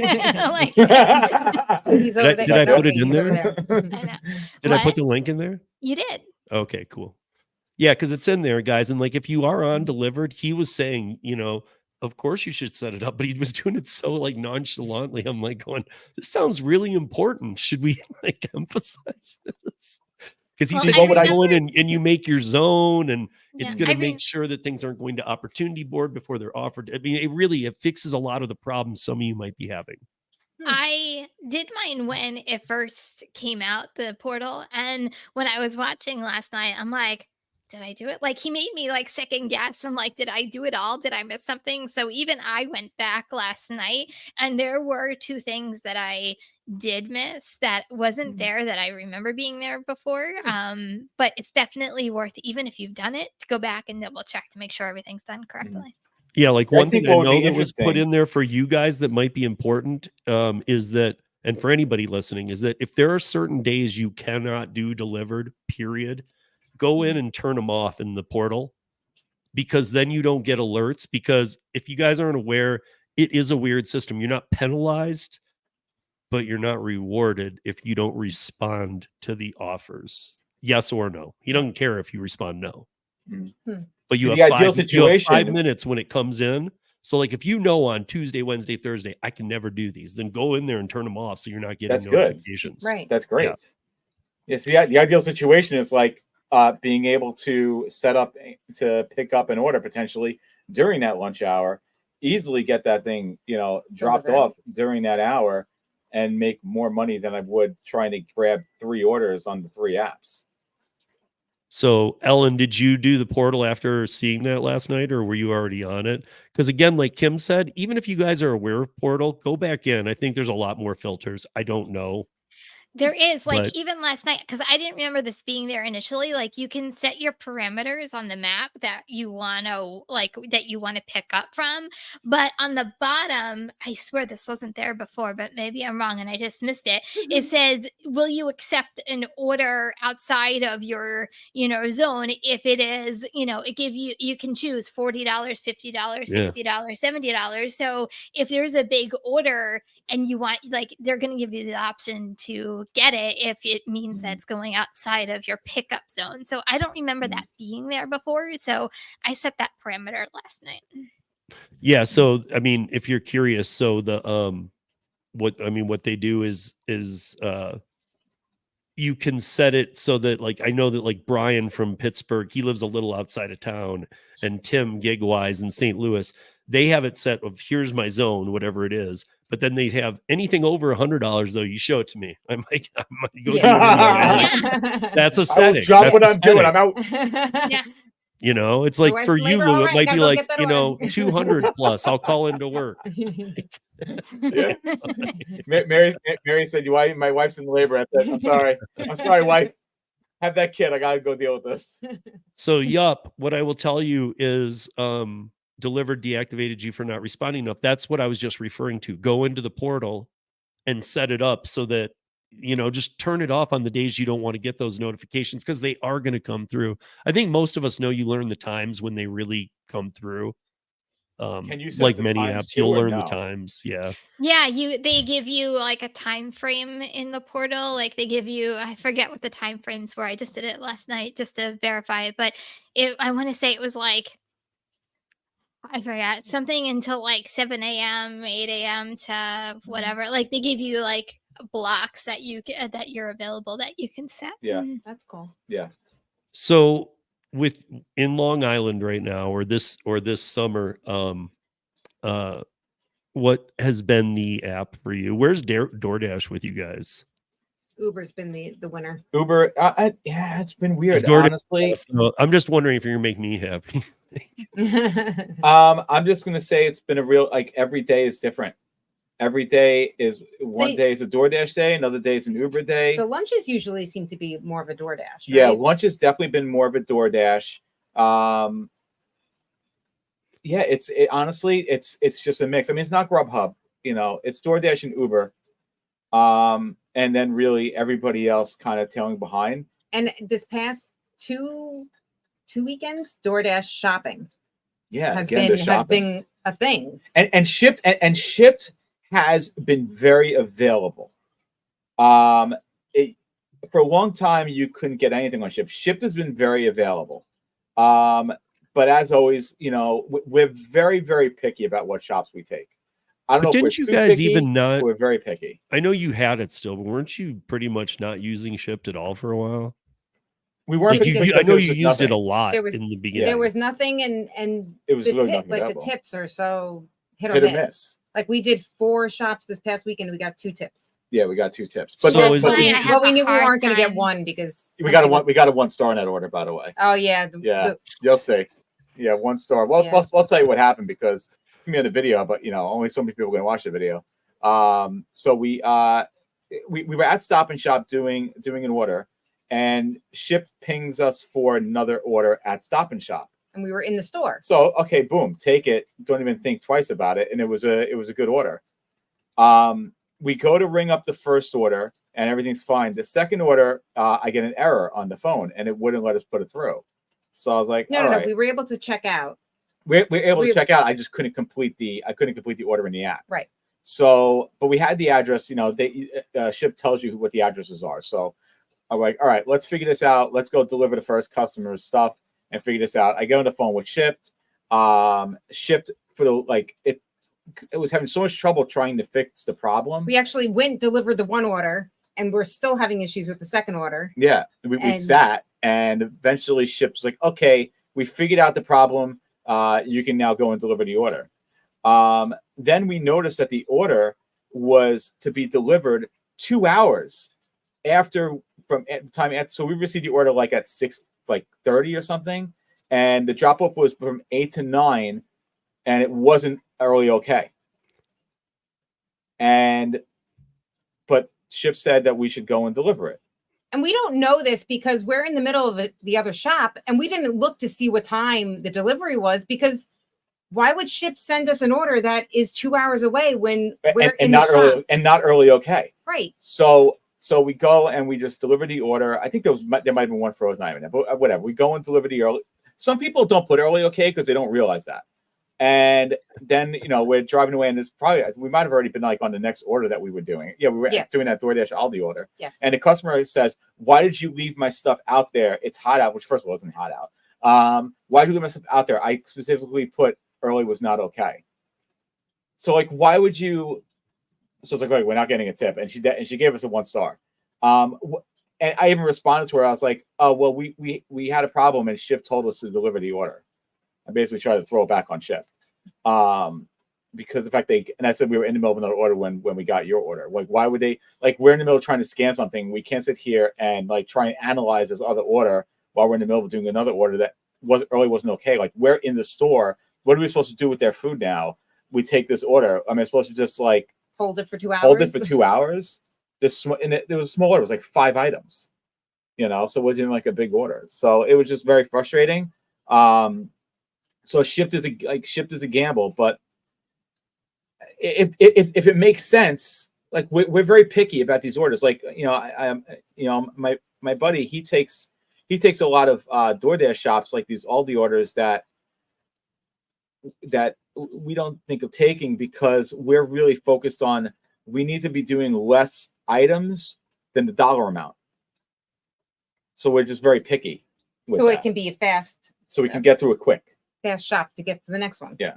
He's over did I put it in there? I know. Did I put the link in there? You did. Okay, cool. Yeah, because it's in there, guys. And like, if you are on Delivered, he was saying, of course you should set it up, but he was doing it so like nonchalantly. I'm like going, this sounds really important. Should we like emphasize this? Because he said, you go in and you make your zone, and it's going to make sure that things aren't going to opportunity board before they're offered. I mean, it fixes a lot of the problems some of you might be having. I did mine when it first came out, the portal. And when I was watching last night, I'm like, did I do it? Like, he made me like second guess. I'm like, did I do it all? Did I miss something? So even I went back last night, and there were 2 things that I did miss that wasn't there that I remember being there before. But it's definitely worth, even if you've done it, to go back and double check to make sure everything's done correctly. Yeah, like one thing I know that was put in there for you guys that might be important is that, and for anybody listening, is that if there are certain days you cannot do Delivered, period, go in and turn them off in the portal, because then you don't get alerts. Because if you guys aren't aware, it is a weird system. You're not penalized, but you're not rewarded if you don't respond to the offers. Yes or no. He doesn't care if you respond no. But you have 5 minutes when it comes in. So like, if on Tuesday, Wednesday, Thursday, I can never do these, then go in there and turn them off so you're not getting notifications. Right. That's great. Yeah. So the ideal situation is like being able to set up to pick up an order potentially during that lunch hour, easily get that thing, dropped off during that hour, and make more money than I would trying to grab 3 orders on the 3 apps. So, Ellen, did you do the portal after seeing that last night, or were you already on it? Because again, like Kim said, even if you guys are aware of portal, go back in. I think there's a lot more filters. I don't know. There is, like, even last night, because I didn't remember this being there initially. Like, you can set your parameters on the map that you want to pick up from. But on the bottom, I swear this wasn't there before, but maybe I'm wrong and I just missed it. It says, will you accept an order outside of your, zone? If it is, you can choose $40, $50, $60, $70. So if there's a big order and you want, like, they're going to give you the option to get it if it means that it's going outside of your pickup zone. So I don't remember that being there before. So I set that parameter last night. Yeah. So, I mean, if you're curious, so what they do is you can set it so that, like, I know that like Brian from Pittsburgh, he lives a little outside of town, and Tim Gigwise in St. Louis, they have it set of here's my zone, whatever it is. But then they have anything over $100 though. You show it to me. I might go. That's a setting. Drop what I'm doing. I'm out. Yeah. It's like for you, Lou, it might be like 200 plus. I'll call into work. Yeah. Mary said, "Why? My wife's in labor." I said, "I'm sorry, wife. Have that kid. I gotta go deal with this." So, what I will tell you is, Delivered deactivated you for not responding enough. That's what I was just referring to. Go into the portal and set it up so that, just turn it off on the days you don't want to get those notifications, because they are going to come through. I think most of us know you learn the times when they really come through. Can you set like the many times apps, too, you'll or learn the no? times. Yeah. Yeah, they give you like a time frame in the portal. Like they give you, I forget what the time frames were. I just did it last night just to verify it, but I want to say it was like, I forgot, something until like 7 a.m., 8 a.m. to whatever. Like they give you like blocks that that you're available that you can set. Yeah. That's cool. Yeah. So with in Long Island right now, or this summer, what has been the app for you? Where's DoorDash with you guys? Uber's been the winner. Uber, yeah, it's been weird, DoorDash, honestly. so I'm just wondering if you're gonna make me happy. I'm just gonna say it's been a real, like, every day is different. Every day is one day is a DoorDash day, another day is an Uber day. The lunches usually seem to be more of a DoorDash. Right? Yeah, lunch has definitely been more of a DoorDash. Yeah, honestly, it's just a mix. I mean, it's not Grubhub, it's DoorDash and Uber. And then really everybody else kind of tailing behind. And this past two weekends, DoorDash shopping, has been a thing. And Shipt has been very available. For a long time you couldn't get anything on Shipt. Shipt has been very available. But as always, we're very, very picky about what shops we take. I don't know. Didn't you guys picky, even not? We're very picky. I know you had it still, but weren't you pretty much not using Shipt at all for a while? We weren't. Like I know you used it a lot in the beginning. There was nothing, and it was really nothing. Like the tips are so hit or miss. Like we did 4 shops this past weekend, we got 2 tips. Yeah, we got 2 tips. But we knew we weren't going to get one because we got a 1-star in that order, by the way. Oh yeah, you'll see. Yeah, 1 star. Well, I'll tell you what happened because it's gonna be on the video, but only so many people are gonna watch the video. So we were at Stop and Shop doing an order, and Shipt pings us for another order at Stop and Shop. And we were in the store. So okay, boom, take it. Don't even think twice about it. And it was a good order. We go to ring up the first order and everything's fine. The second order, I get an error on the phone and it wouldn't let us put it through. So I was like, no, we were able to check out. We were able to check out. I just couldn't complete the order in the app. Right. So, but we had the address. Shipt tells you what the addresses are. So I'm like, all right, let's figure this out. Let's go deliver the first customer's stuff and figure this out. I get on the phone with Shipt. Shipt it was having so much trouble trying to fix the problem. We actually delivered the one order, and we're still having issues with the second order. Yeah, we sat, and eventually Shipt's like, okay, we figured out the problem. You can now go and deliver the order. Then we noticed that the order was to be delivered 2 hours at the time. So we received the order at 6:30 or something, and the drop off was from 8 to 9, and it wasn't early okay. But Shipt said that we should go and deliver it. And we don't know this because we're in the middle of the other shop, and we didn't look to see what time the delivery was, because why would Shipt send us an order that is 2 hours away when we're not early okay? Right. So we go and we just deliver the order. I think there might have been one frozen item, but whatever. We go and deliver the early. Some people don't put early okay because they don't realize that. And then, we're driving away, and we might have already been on the next order that we were doing. Yeah, we were doing that DoorDash Aldi order. Yes. And the customer says, why did you leave my stuff out there? It's hot out, which first of all wasn't hot out. Why did you leave my stuff out there? I specifically put early was not okay. So why would you? So it's we're not getting a tip. And she gave us a 1 star. And I even responded to her. I was like, oh, well, we had a problem and Shipt told us to deliver the order. I basically tried to throw it back on Shipt. Because the fact and I said we were in the middle of another order when we got your order. Why would they, we're in the middle of trying to scan something. We can't sit here and try and analyze this other order while we're in the middle of doing another order that wasn't okay. We're in the store. What are we supposed to do with their food now? We take this order. Am I supposed to just hold it for 2 hours? Hold it for 2 hours? It was a small order. It was 5 items, so it wasn't even a big order. So it was just very frustrating. So Shipt is a gamble, but if it makes sense, we're very picky about these orders. My buddy, he takes a lot of DoorDash shops, these Aldi orders that think of taking, because we're really focused on, we need to be doing less items than the dollar amount. So we're just very picky. So it can be a fast. So we can get through it quick. Fast shop to get to the next one. Yeah.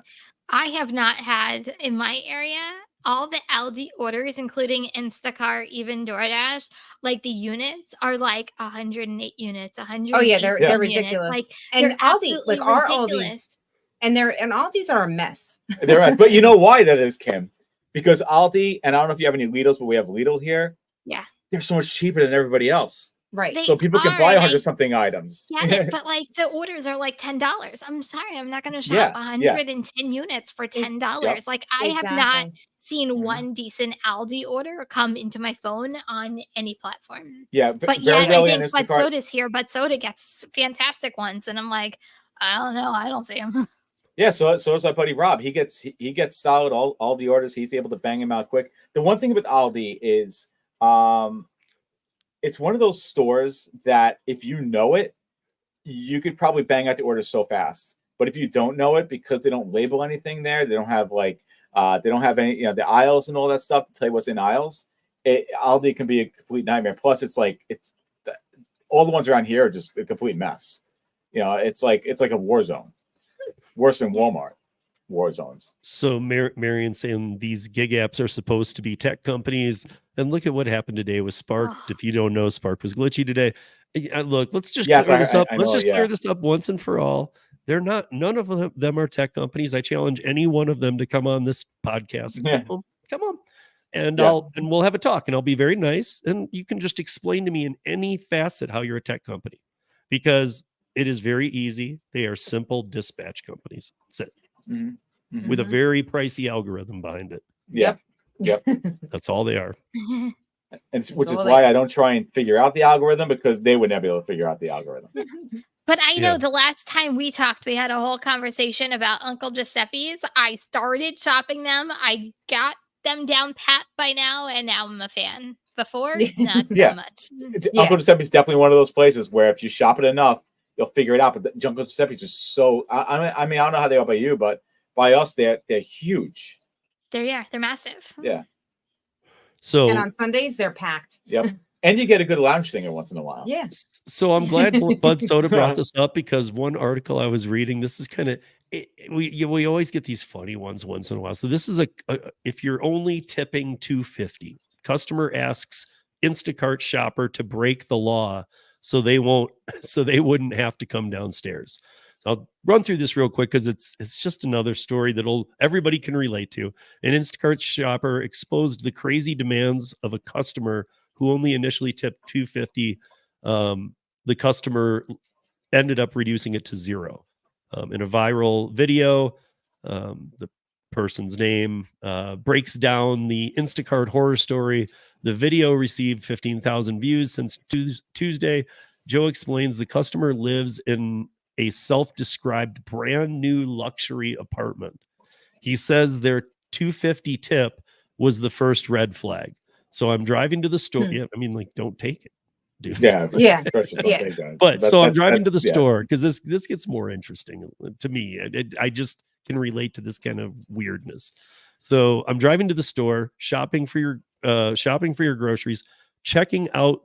I have not had in my area all the Aldi orders, including Instacart, even DoorDash. Like the units are like 108 units, 100. Oh yeah, they're ridiculous. Like, and they're Aldi, like our ridiculous. Aldi's, and Aldi's are a mess. But you know why that is, Kim? Because Aldi, and I don't know if you have any Lidl's, but we have Lidl here. Yeah. They're so much cheaper than everybody else. Right. So people can buy 100-something items. Get it, but like the orders are like $10. I'm sorry, I'm not going to shop 110 units for $10. Like I have not seen one decent Aldi order come into my phone on any platform. Yeah, but yet I think Bud Soda's here. Bud Soda gets fantastic ones, and I'm like, I don't know, I don't see them. Yeah, so is our buddy Rob. He gets solid all the orders. He's able to bang them out quick. The one thing with Aldi is, it's one of those stores that if you know it, you could probably bang out the orders so fast. But if you don't know it, because they don't label anything there, they don't have any, the aisles and all that stuff to tell you what's in aisles. Aldi can be a complete nightmare. Plus, it's all the ones around here are just a complete mess. It's like a war zone, worse than Walmart. War zones. So Marion saying these gig apps are supposed to be tech companies, and look at what happened today with Spark. If you don't know, Spark was glitchy today. Look, let's just clear this up. Let's just clear this up once and for all. They're not. None of them are tech companies. I challenge any one of them to come on this podcast. Come on, and we'll have a talk, and I'll be very nice, and you can just explain to me in any facet how you're a tech company, because it is very easy. They are simple dispatch companies. That's it. Mm-hmm. With a very pricey algorithm behind it. Yep. That's all they are. Which is why I don't try and figure out the algorithm, because they would never be able to figure out the algorithm. But I know the last time we talked, we had a whole conversation about Uncle Giuseppe's. I started shopping them. I got them down pat by now, and now I'm a fan. Before, not so much. Uncle Giuseppe's definitely one of those places where if you shop it enough, you'll figure it out. But Uncle Giuseppe's just so. I mean, I don't know how they are by you, but by us, they're huge. They're massive. Yeah. So and on Sundays they're packed. Yep. And you get a good lounge singer once in a while. Yeah. So I'm glad Bud Soda brought this up, because one article I was reading, this is kind of, we always get these funny ones once in a while. So this is if you're only tipping $2.50, customer asks Instacart shopper to break the law so they wouldn't have to come downstairs. So I'll run through this real quick, because it's just another story that everybody can relate to. An Instacart shopper exposed the crazy demands of a customer who only initially tipped $2.50. The customer ended up reducing it to $0. In a viral video, the person's name breaks down the Instacart horror story. The video received 15,000 views since Tuesday. Joe explains the customer lives in a self-described brand new luxury apartment. He says their $2.50 tip was the first red flag. So I'm driving to the store. Yeah, I mean, don't take it, dude. Yeah. But I'm driving to the store, because this gets more interesting to me. I just can relate to this kind of weirdness. So I'm driving to the store, shopping for your groceries, checking out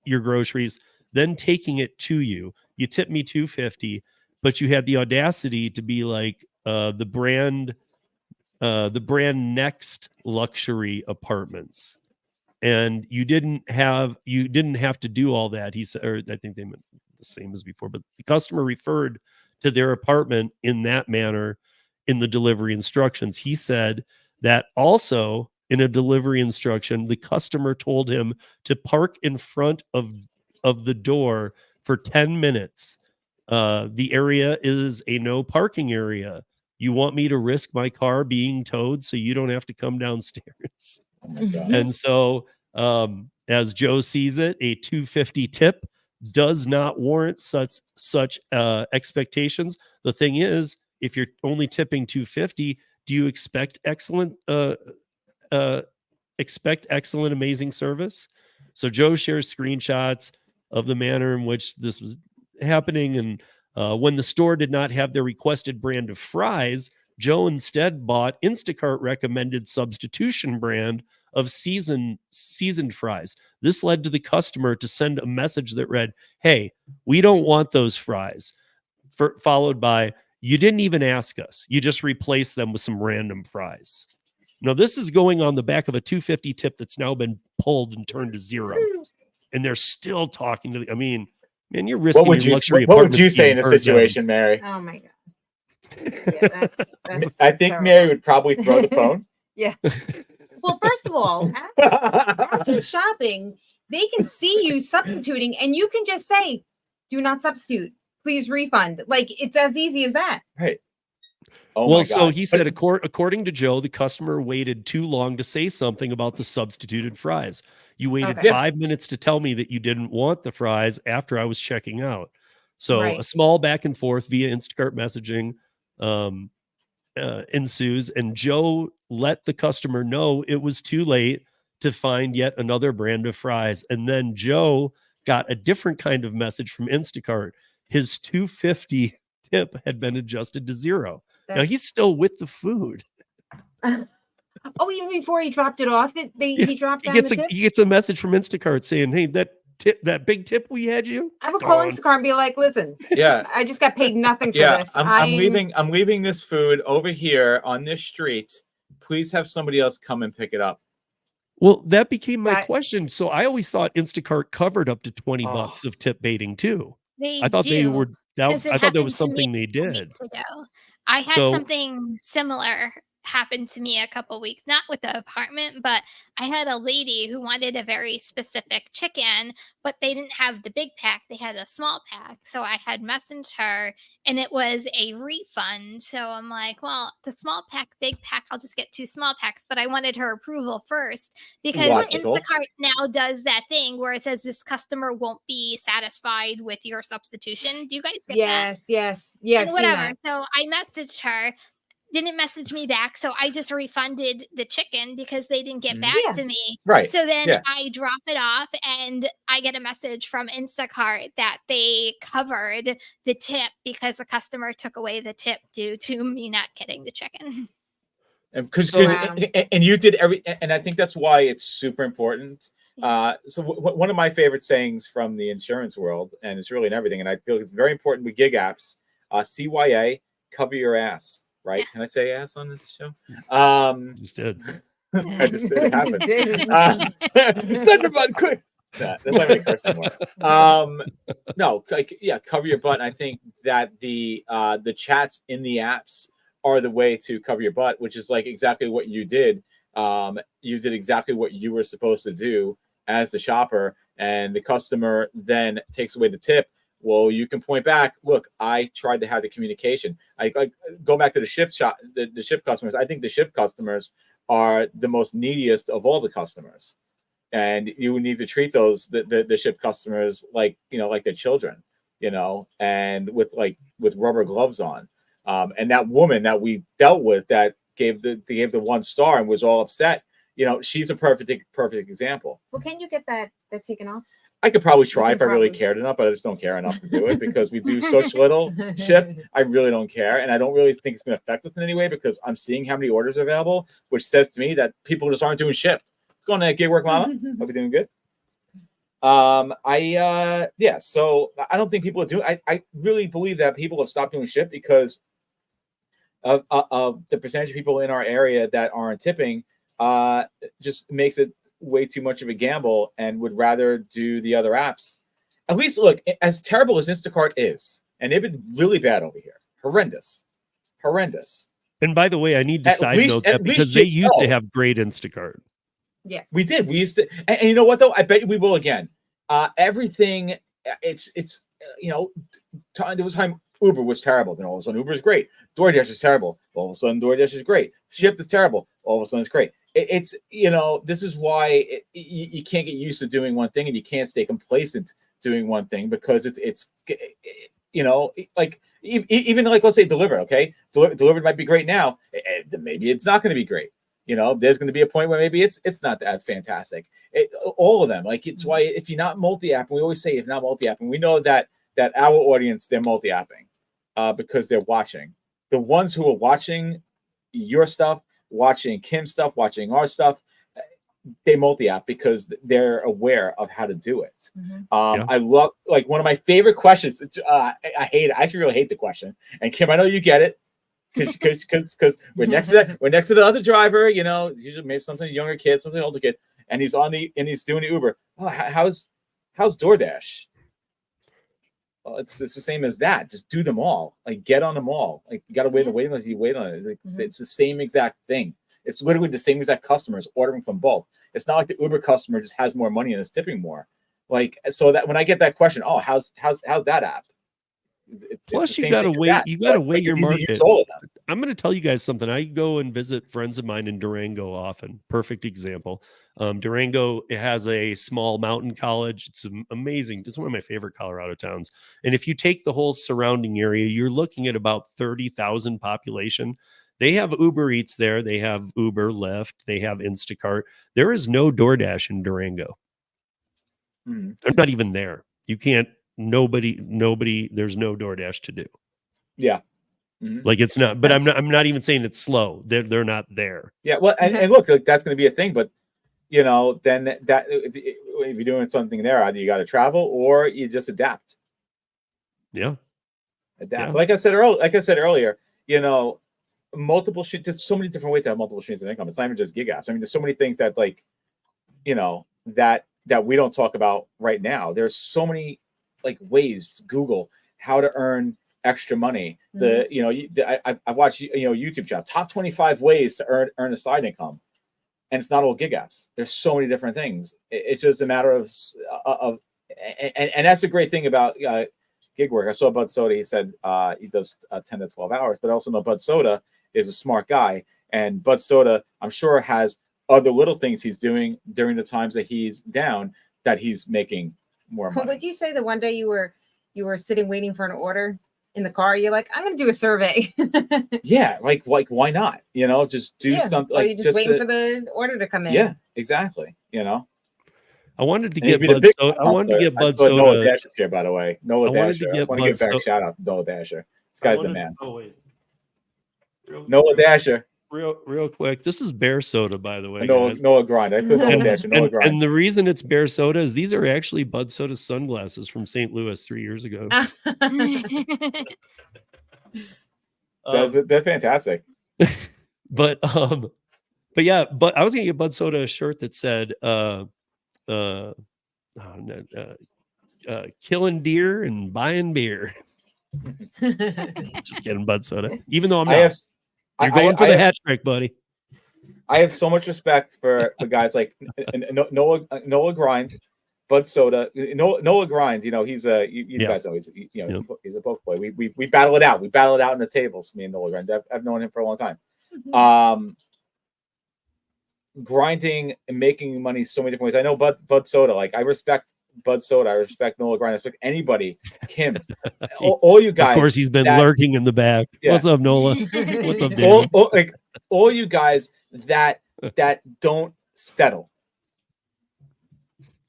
your groceries, then taking it to you. You tipped me $2.50, but you had the audacity to be like the brand Next Luxury Apartments, and you didn't have to do all that. He said, or I think they meant the same as before, but the customer referred to their apartment in that manner in the delivery instructions. He said that also in a delivery instruction, the customer told him to park in front of the door for 10 minutes. The area is a no parking area. You want me to risk my car being towed so you don't have to come downstairs? Oh my God. And so, as Joe sees it, a $2.50 tip does not warrant such expectations. The thing is, if you're only tipping $2.50, do you expect excellent, amazing service? So Joe shares screenshots of the manner in which this was happening, and when the store did not have their requested brand of fries, Joe instead bought Instacart recommended substitution brand of seasoned fries. This led to the customer to send a message that read, "Hey, we don't want those fries," followed by, "You didn't even ask us. You just replaced them with some random fries." Now, this is going on the back of a $2.50 tip that's now been pulled and turned to $0. And they're still talking to the, I mean, man, you're risking your luxury what would you apartment say in being a burned situation, Mary? Oh my God. Yeah, that's I think terrible. Mary would probably throw the phone. Yeah. Well, first of all, as you're shopping, they can see you substituting, and you can just say, "Do not substitute. Please refund." Like, it's as easy as that. Right. Oh well, my so God. he said, according to Joe, the customer waited too long to say something about the substituted fries. You waited Okay. 5 minutes to tell me that you didn't want the fries after I was checking out. So Right. a small back and forth via Instacart messaging ensues, and Joe let the customer know it was too late to find yet another brand of fries. And then Joe got a different kind of message from Instacart. His $2.50 tip had been adjusted to $0. Now he's still with the food. Oh, even before he dropped it off, he dropped down the tip? He gets a message from Instacart saying, "Hey, that big tip we had you." I would call Instacart and be like, "Listen, yeah, I just got paid nothing for this. I'm leaving this food over here on this street. Please have somebody else come and pick it up." Well, that became my question. So I always thought Instacart covered up to $20 of tip baiting too. I thought they were. I thought that was something they did. I had something similar happen to me a couple weeks, not with the apartment, but I had a lady who wanted a very specific chicken, but they didn't have the big pack. They had a small pack. So I had messaged her and it was a refund. So I'm like, well, the small pack, big pack, I'll just get 2 small packs. But I wanted her approval first because Instacart now does that thing where it says this customer won't be satisfied with your substitution. Do you guys get that? Yes. Yeah. And whatever. So I messaged her. Didn't message me back, so I just refunded the chicken because they didn't get back to me. Right. So then I drop it off and I get a message from Instacart that they covered the tip because the customer took away the tip due to me not getting the chicken. And you did and I think that's why it's super important. So one of my favorite sayings from the insurance world, and it's really in everything, and I feel it's very important with gig apps, CYA, cover your ass. Right? Yeah. Can I say ass on this show? Just did. I just did. It happened. It's not about quick. That's not even a curse anymore. No, cover your butt. And I think that the chats in the apps are the way to cover your butt, which is like exactly what you did. You did exactly what you were supposed to do as the shopper, and the customer then takes away the tip. Well, you can point back. Look, I tried to have the communication. I go back to the Shipt shop, the Shipt customers. I think the Shipt customers are the most neediest of all the customers, and you need to treat those the Shipt customers like their children, and with rubber gloves on. And that woman that we dealt with that gave the 1 star and was all upset. She's a perfect example. Well, can you get that taken off? I could probably try if I really cared enough, but I just don't care enough to do it because we do such little Shipt. I really don't care. And I don't really think it's going to affect us in any way because I'm seeing how many orders are available, which says to me that people just aren't doing Shipt. What's going on, Gig Work Mama? Hope you're doing good. So I don't think people are doing, I really believe that people have stopped doing Shipt because of the percentage of people in our area that aren't tipping, just makes it way too much of a gamble and would rather do the other apps. At least look, as terrible as Instacart is, and they've been really bad over here, horrendous. And by the way, I need to side note that because they used to have great Instacart. Yeah, we did. We used to, and you know what though? I bet we will again. Everything, it's there was time Uber was terrible, then all of a sudden Uber is great. DoorDash is terrible, all of a sudden DoorDash is great. Shipt is terrible, all of a sudden it's great. It's this is why you can't get used to doing one thing and you can't stay complacent doing one thing because it's like even like let's say Deliver, okay, Delivered might be great now, maybe it's not going to be great. There's going to be a point where maybe it's not as fantastic. All of them, like it's why if you're not multi-app, we always say if not multi-app, and we know that our audience they're multi-apping because they're watching. the ones who are watching your stuff, watching Kim's stuff, watching our stuff, they multi-app because they're aware of how to do it. I love, like, one of my favorite questions. I hate it. I actually really hate the question. And Kim, I know you get it because we're next to the other driver. You know, usually maybe something younger kid, something older kid, and he's doing the Uber. Oh, how's DoorDash? Well, it's the same as that. Just do them all. Like, get on them all. Like, you got to wait on the waiting list. You wait on it. Like, it's the same exact thing. It's literally the same exact customers ordering from both. It's not like the Uber customer just has more money and is tipping more. Like, so that when I get that question, oh, how's that app? Plus, you got to wait. You got to weigh your market. I'm going to tell you guys something. I go and visit friends of mine in Durango often. Perfect example. Durango, it has a small mountain college. It's amazing. It's one of my favorite Colorado towns. And if you take the whole surrounding area, you're looking at about 30,000 population. They have Uber Eats there. They have Uber, Lyft. They have Instacart. There is no DoorDash in Durango. They're not even there. You can't. Nobody. There's no DoorDash to do. Yeah. Like, it's not. But I'm not even saying it's slow. They're not there. Yeah. Well, and look, like, that's going to be a thing. But you know, then that if you're doing something there, either you got to travel or you just adapt. Yeah. Adapt. Yeah. Like I said earlier, you know. There's so many different ways to have multiple streams of income. It's not even just gig apps. I mean, there's so many things that, like, you know, that we don't talk about right now. There's so many, like, ways to Google how to earn extra money. I watch, you know, YouTube channel, top 25 ways to earn a side income, and it's not all gig apps. There's so many different things. It's just a matter of and that's the great thing about gig work. I saw Bud Soda. He said he does 10 to 12 hours, but I also know Bud Soda is a smart guy. And Bud Soda, I'm sure, has other little things he's doing during the times that he's down that he's making more money. Would you say the one day you were sitting waiting for an order in the car, you're like, I'm going to do a survey? Yeah, like why not? You know, just do something. Like, you're just waiting for the order to come in. Yeah, exactly. You know. I wanted to get Bud Soda. I wanted to get Bud Soda. Noah Dasher's here, by the way. Noah Dasher. I want to give back a shout out to Noah Dasher. This guy's the man. Oh, wait. Noah Dasher. Real quick. This is Bear Soda, by the way. Noah Grind. I put Noah Dasher. Noah Grind. And the reason it's Bear Soda is these are actually Bud Soda sunglasses from St. Louis 3 years ago. They're fantastic. But yeah, but I was gonna get Bud Soda a shirt that said killing deer and buying beer. Just kidding, Bud Soda. Even though I'm not. You're going for the hat trick, buddy. I have so much respect for guys like Noah Grind, Bud Soda. Noah Grind, you know, he's you guys know he's a poker player. We battle it out. We battle it out in the tables, me and Noah Grind. I've known him for a long time. Grinding and making money so many different ways. I know Bud Soda. Like, I respect Bud Soda. I respect Noah Grind. I respect anybody. Kim, all you guys. Of course, he's been lurking in the back. Yeah. What's up, Nola? What's up, Danny? All you guys that don't settle,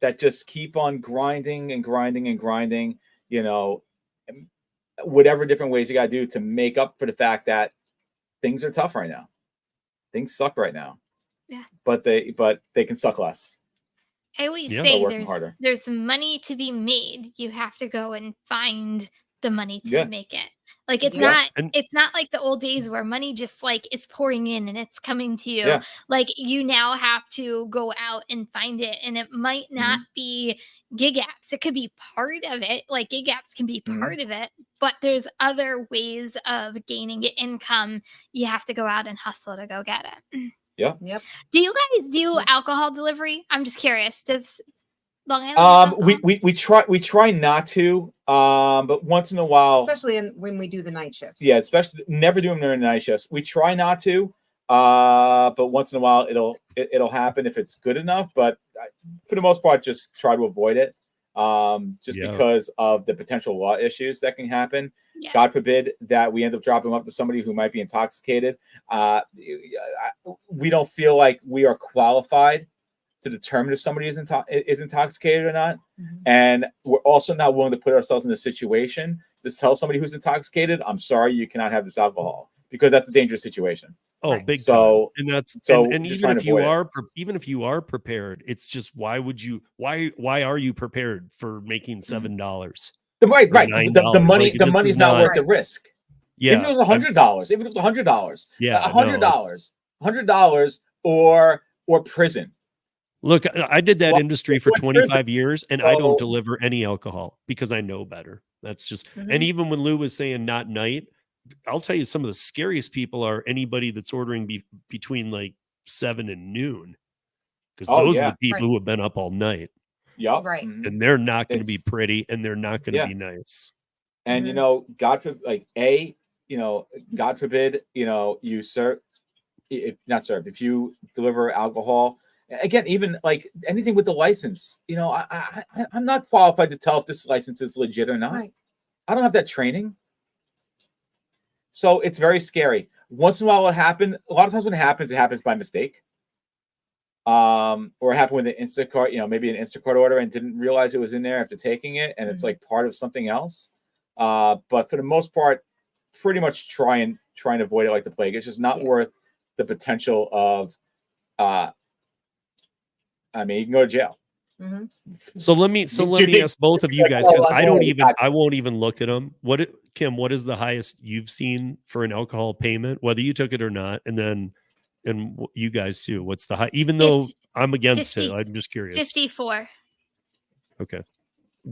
that just keep on grinding and grinding and grinding. You know, whatever different ways you got to do to make up for the fact that things are tough right now. Things suck right now. Yeah. But they can suck less. I always say there's money to be made. You have to go and find the money to make it. Like, it's not like the old days where money just, like, it's pouring in and it's coming to you. Yeah. Like, you now have to go out and find it, and it might not be gig apps. It could be part of it. Like, gig apps can be part of it, but there's other ways of gaining income. You have to go out and hustle to go get it. Yeah. Yep. Do you guys do alcohol delivery? I'm just curious. Does Long Island? We try not to. But once in a while, especially when we do the night shifts. Yeah, especially never do them during the night shifts. We try not to. But once in a while, it'll happen if it's good enough. But for the most part, just try to avoid it. Because of the potential law issues that can happen. Yeah. God forbid that we end up dropping off to somebody who might be intoxicated. We don't feel like we are qualified to determine if somebody is intoxicated or not. And we're also not willing to put ourselves in a situation to tell somebody who's intoxicated, I'm sorry, you cannot have this alcohol. because that's a dangerous situation. Oh, Right. big So- time. And that's so and just even trying if to you avoid it. are even if you are prepared, it's just why are you prepared for making $7? Right. or The $9? money, Like, the this money's is not worth not- the risk. Yeah. If it was $100, if it was $100, Yeah, no, $100 or prison. Look, I did that Well, industry for what prison- 25 years and I don't So- deliver any alcohol because I know better. That's just Mhm. and even when Lou was saying not night, I'll tell you some of the scariest people are anybody that's ordering between like 7 and noon. Because Oh, those are yeah. the people Right. who have been up all night. Yup. Right. Mhm. And they're not going to be It's- pretty and they're not going to Yeah. be nice. And Mhm. God forbid, God forbid, you serve, if you deliver alcohol, again, even like anything with the license, I'm not qualified to tell if this license is legit or not. Right. I don't have that training. So it's very scary. Once in a while, what happened, a lot of times when it happens by mistake. Or it happened with an Instacart, maybe an Instacart order and didn't realize it was in there after taking it, and it's like part of something else. But for the most part, pretty much try and avoid it like the plague. It's just not worth the potential of. You can go to jail. Mhm. So let me ask both of you guys, because I won't even look at them. Kim, what is the highest you've seen for an alcohol payment, whether you took it or not? And you guys too. What's the high, even though I'm against 50, it, I'm just curious. 54. Okay.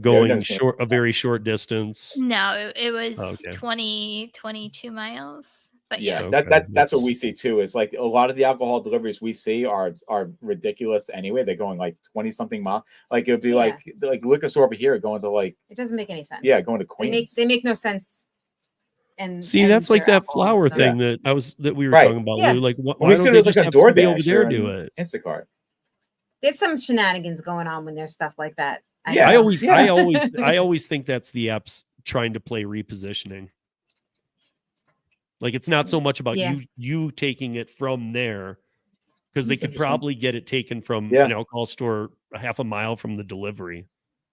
Going never seen a very short distance. No, it was Okay. 22 miles. But Yeah, Okay. that's what we see too. Is like a lot of the alcohol deliveries we see are ridiculous anyway. They're going like 20 something miles. Like it would be like liquor store over here going to like It doesn't make any sense. going to They Queens. make no sense. And See, that's like their that alcohol flower and stuff. thing that we were Right. talking about. Yeah. Lou. Like, why we don't see they there's just like a have somebody over DoorDash there or do an it? Instacart. There's some shenanigans going on when there's stuff like that. Yeah. I always Yeah. I always think that's the apps trying to play repositioning. Like, it's not so much about you taking it from there, because they That's could interesting. probably get it taken from Yeah. an alcohol store a half a mile from the delivery,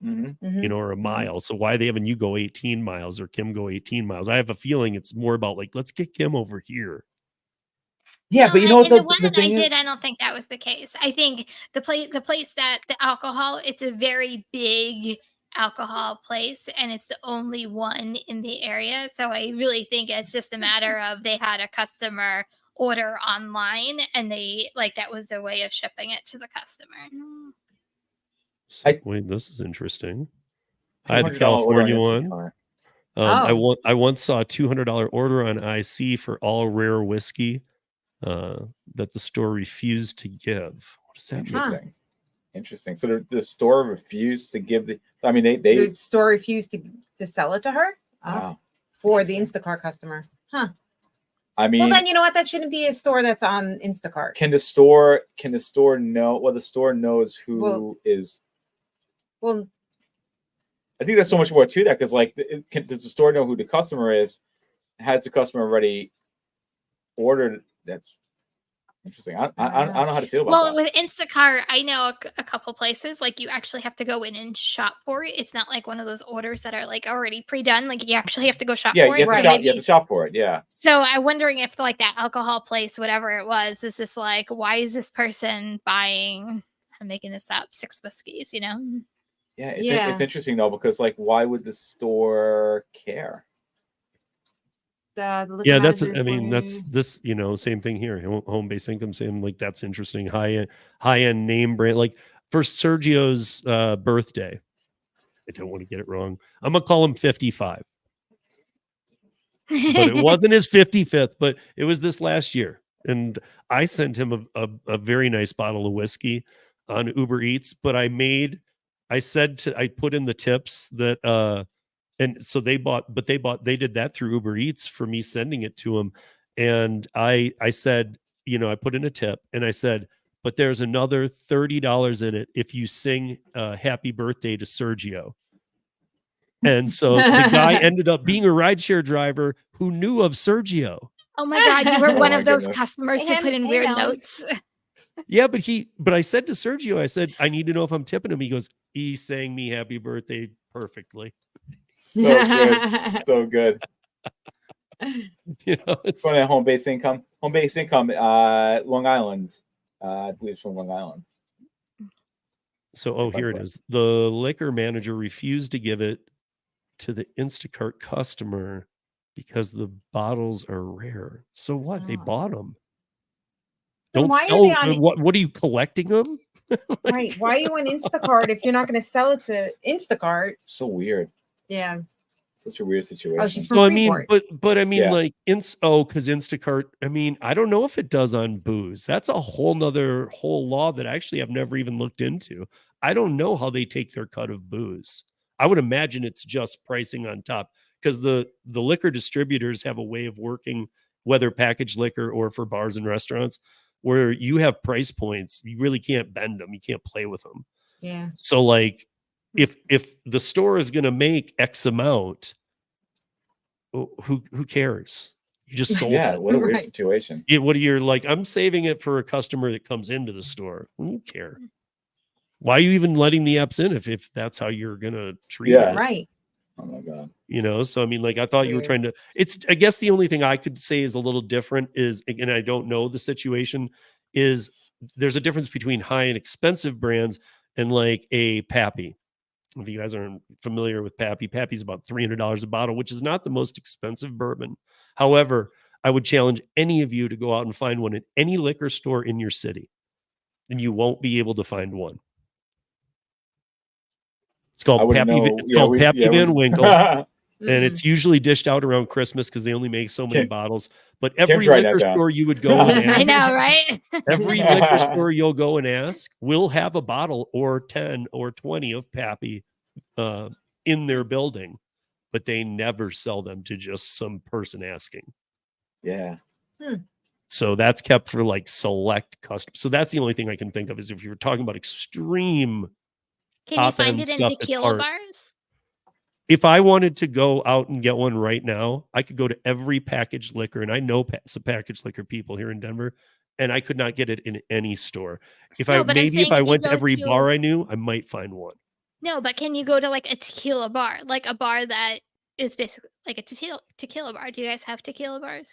Mhm. or a mile. So why are they having you go 18 miles or Kim go 18 miles? I have a feeling it's more about like, let's get Kim over here. Yeah, No, but you know what and the one the that I thing did, is? I don't think that was the case. I think the place that the alcohol, it's a very big alcohol place, and it's the only one in the area. So I really think it's just a matter of they had a customer order online, and that was their way of shipping it to the customer. So, wait, this is interesting. Hi, the $200 order on California one. Instacart. I once saw a $200 order on IC for all rare whiskey that the store refused to give. What does that mean? Interesting. So the store refused to give the. I mean, they The store refused to sell it to her. Wow. For the Instacart customer. Huh. I mean, Well, then you know what? That shouldn't be a store that's on Instacart. Can the store know? Well, the store knows who is. Well, I think there's so much more to that, because like, does the store know who the customer is? Has the customer already ordered? That's interesting. I don't know how to feel about Well, that. with Instacart, I know a couple places like you actually have to go in and shop for it. It's not like one of those orders that are like already pre-done. Like you actually have to go shop for You it. have to shop for it. Yeah. So I'm wondering if like that alcohol place, whatever it was, is this like, why is this person buying? I'm making this up, 6 whiskeys, Yeah, it's interesting though, because like, why would the store care? Yeah, that's this, same thing here. Home based income, same, like, that's interesting. High end name brand, like for Sergio's birthday. I don't want to get it wrong. I'm gonna call him 55. But it wasn't his 55th, but it was this last year. And I sent him a very nice bottle of whiskey on Uber Eats, but I put in the tips that and so they did that through Uber Eats for me sending it to them. And I said, I put in a tip and I said, but there's another $30 in it if you sing happy birthday to Sergio. And so the guy ended up being a rideshare driver who knew of Sergio. Oh my God, you were one of those goodness. customers who put in weird notes. Yeah, but I said to Sergio, I said, I need to know if I'm tipping him. He goes, he sang me happy birthday perfectly. So good. So good. You know, it's from that home base income. Long Island. I believe it's from Long Island. so. Here it is. The liquor manager refused to give it to the Instacart customer because the bottles are rare. So what? They bought them. Then Don't why are sell. they on- What are you collecting them? Right. Why are you on Instacart if you're not going to sell it to Instacart? So weird. Yeah. Such a weird situation. Oh, she's from So I mean, Freeport. but I mean, Yeah. like, because Instacart. I mean, I don't know if it does on booze. That's a whole law that actually I've never even looked into. I don't know how they take their cut of booze. I would imagine it's just pricing on top, because the liquor distributors have a way of working, whether packaged liquor or for bars and restaurants, where you have price points. You really can't bend them. You can't play with them. Yeah. So like, if the store is going to make X amount, who cares? You just sold Yeah, it. what a weird Right. situation. What are you like? I'm saving it for a customer that comes into the store. Who care? Why are you even letting the apps in if that's how you're gonna treat Yeah. it? Right. Oh my God. You know, so I mean, like, I thought you were Weird. trying to. I guess the only thing I could say is a little different is, again, I don't know the situation, is there's a difference between high and expensive brands and like a Pappy. If you guys aren't familiar with Pappy, Pappy's about $300 a bottle, which is not the most expensive bourbon. However, I would challenge any of you to go out and find one at any liquor store in your city, and you won't be able to find one. It's called Pappy Van Winkle, and it's usually dished out around Christmas because they only make so many bottles. But every liquor store you would go and ask, I know, right? every liquor store you'll go and ask will have a bottle or 10 or 20 of Pappy in their building, but they never sell them to just some person asking. Yeah. So that's kept for like select customers. So that's the only thing I can think of, is if you're talking about extreme. Can you find top-end it in stuff that's tequila hard. bars? If I wanted to go out and get one right now, I could go to every packaged liquor, and I know some packaged liquor people here in Denver, and I could not get it in any store. If I but I'm if saying I if you went to go every to- bar I knew, I might find one. No, but can you go to like a tequila bar, like a bar that is basically like a tequila bar? Do you guys have tequila bars?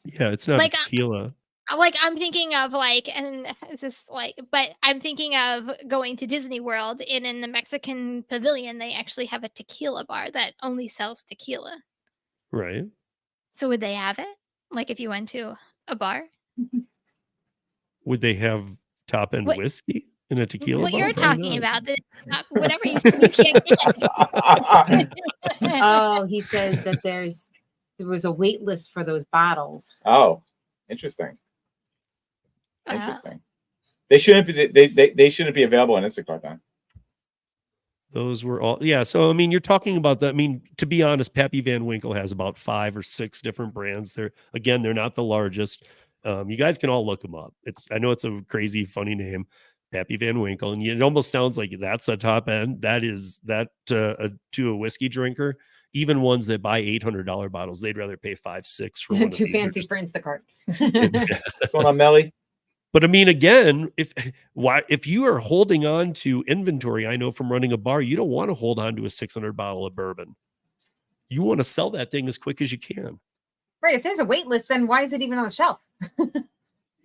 Yeah, it's not Like, tequila. Like, I'm thinking of like, and it's just like, but I'm thinking of going to Disney World, and in the Mexican pavilion, they actually have a tequila bar that only sells tequila. Right. So would they have it? Like if you went to a bar? Would they have top end What- whiskey in a tequila What bar? you're Probably talking not. about, whatever you said, you can't get. Oh, he said that there was a wait list for those bottles. Oh, interesting. Uh, Interesting. They shouldn't be. They shouldn't be available on Instacart then. Those were all, yeah. So I mean, you're talking about that. I mean, to be honest, Pappy Van Winkle has about 5 or 6 different brands. They're not the largest. You guys can all look them up. I know it's a crazy, funny name, Pappy Van Winkle, and it almost sounds like that's a top end. That is to a whiskey drinker. Even ones that buy $800 bottles, they'd rather pay $5-6 for one. Too fancy for Instacart. What's going on, Melly? But I mean, again, if you are holding on to inventory, I know from running a bar, you don't want to hold on to a 600 bottle of bourbon. You want to sell that thing as quick as you can. Right. If there's a wait list, then why is it even on the shelf? That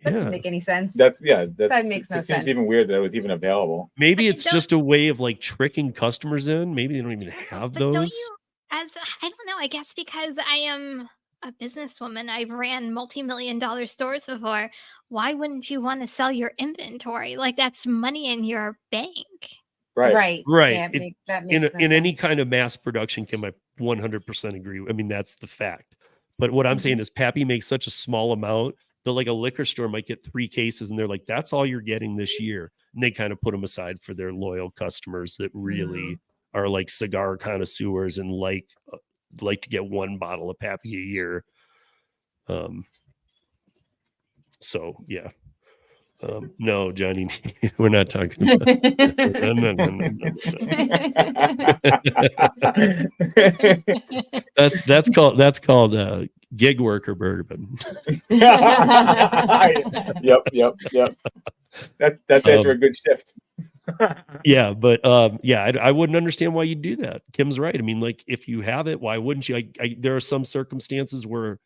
Yeah. doesn't make any sense. That makes no it sense. seems even weird that it was even available. Maybe But it's don't- just a way of like tricking customers in. Maybe they don't even have But don't those. you, I don't know, I guess because I am a businesswoman, I've ran multi-million-dollar stores before. Why wouldn't you want to sell your inventory? Like that's money in your bank. Right. Right. Yeah, that makes no In any sense. kind of mass production, can I 100% agree? I mean, that's the fact. But what I'm saying is Pappy makes such a small amount that like a liquor store might get 3 cases and they're like, that's all you're getting this year. And they kind of put them aside for their loyal customers that really are like cigar connoisseurs and like to get 1 bottle of Pappy a year. So yeah. No, Johnny, we're not talking about no. That's called gig worker bourbon. Yep. That's after a good shift. Yeah, but yeah, I wouldn't understand why you'd do that. Kim's right. I mean, like, if you have it, why wouldn't you? There are some circumstances where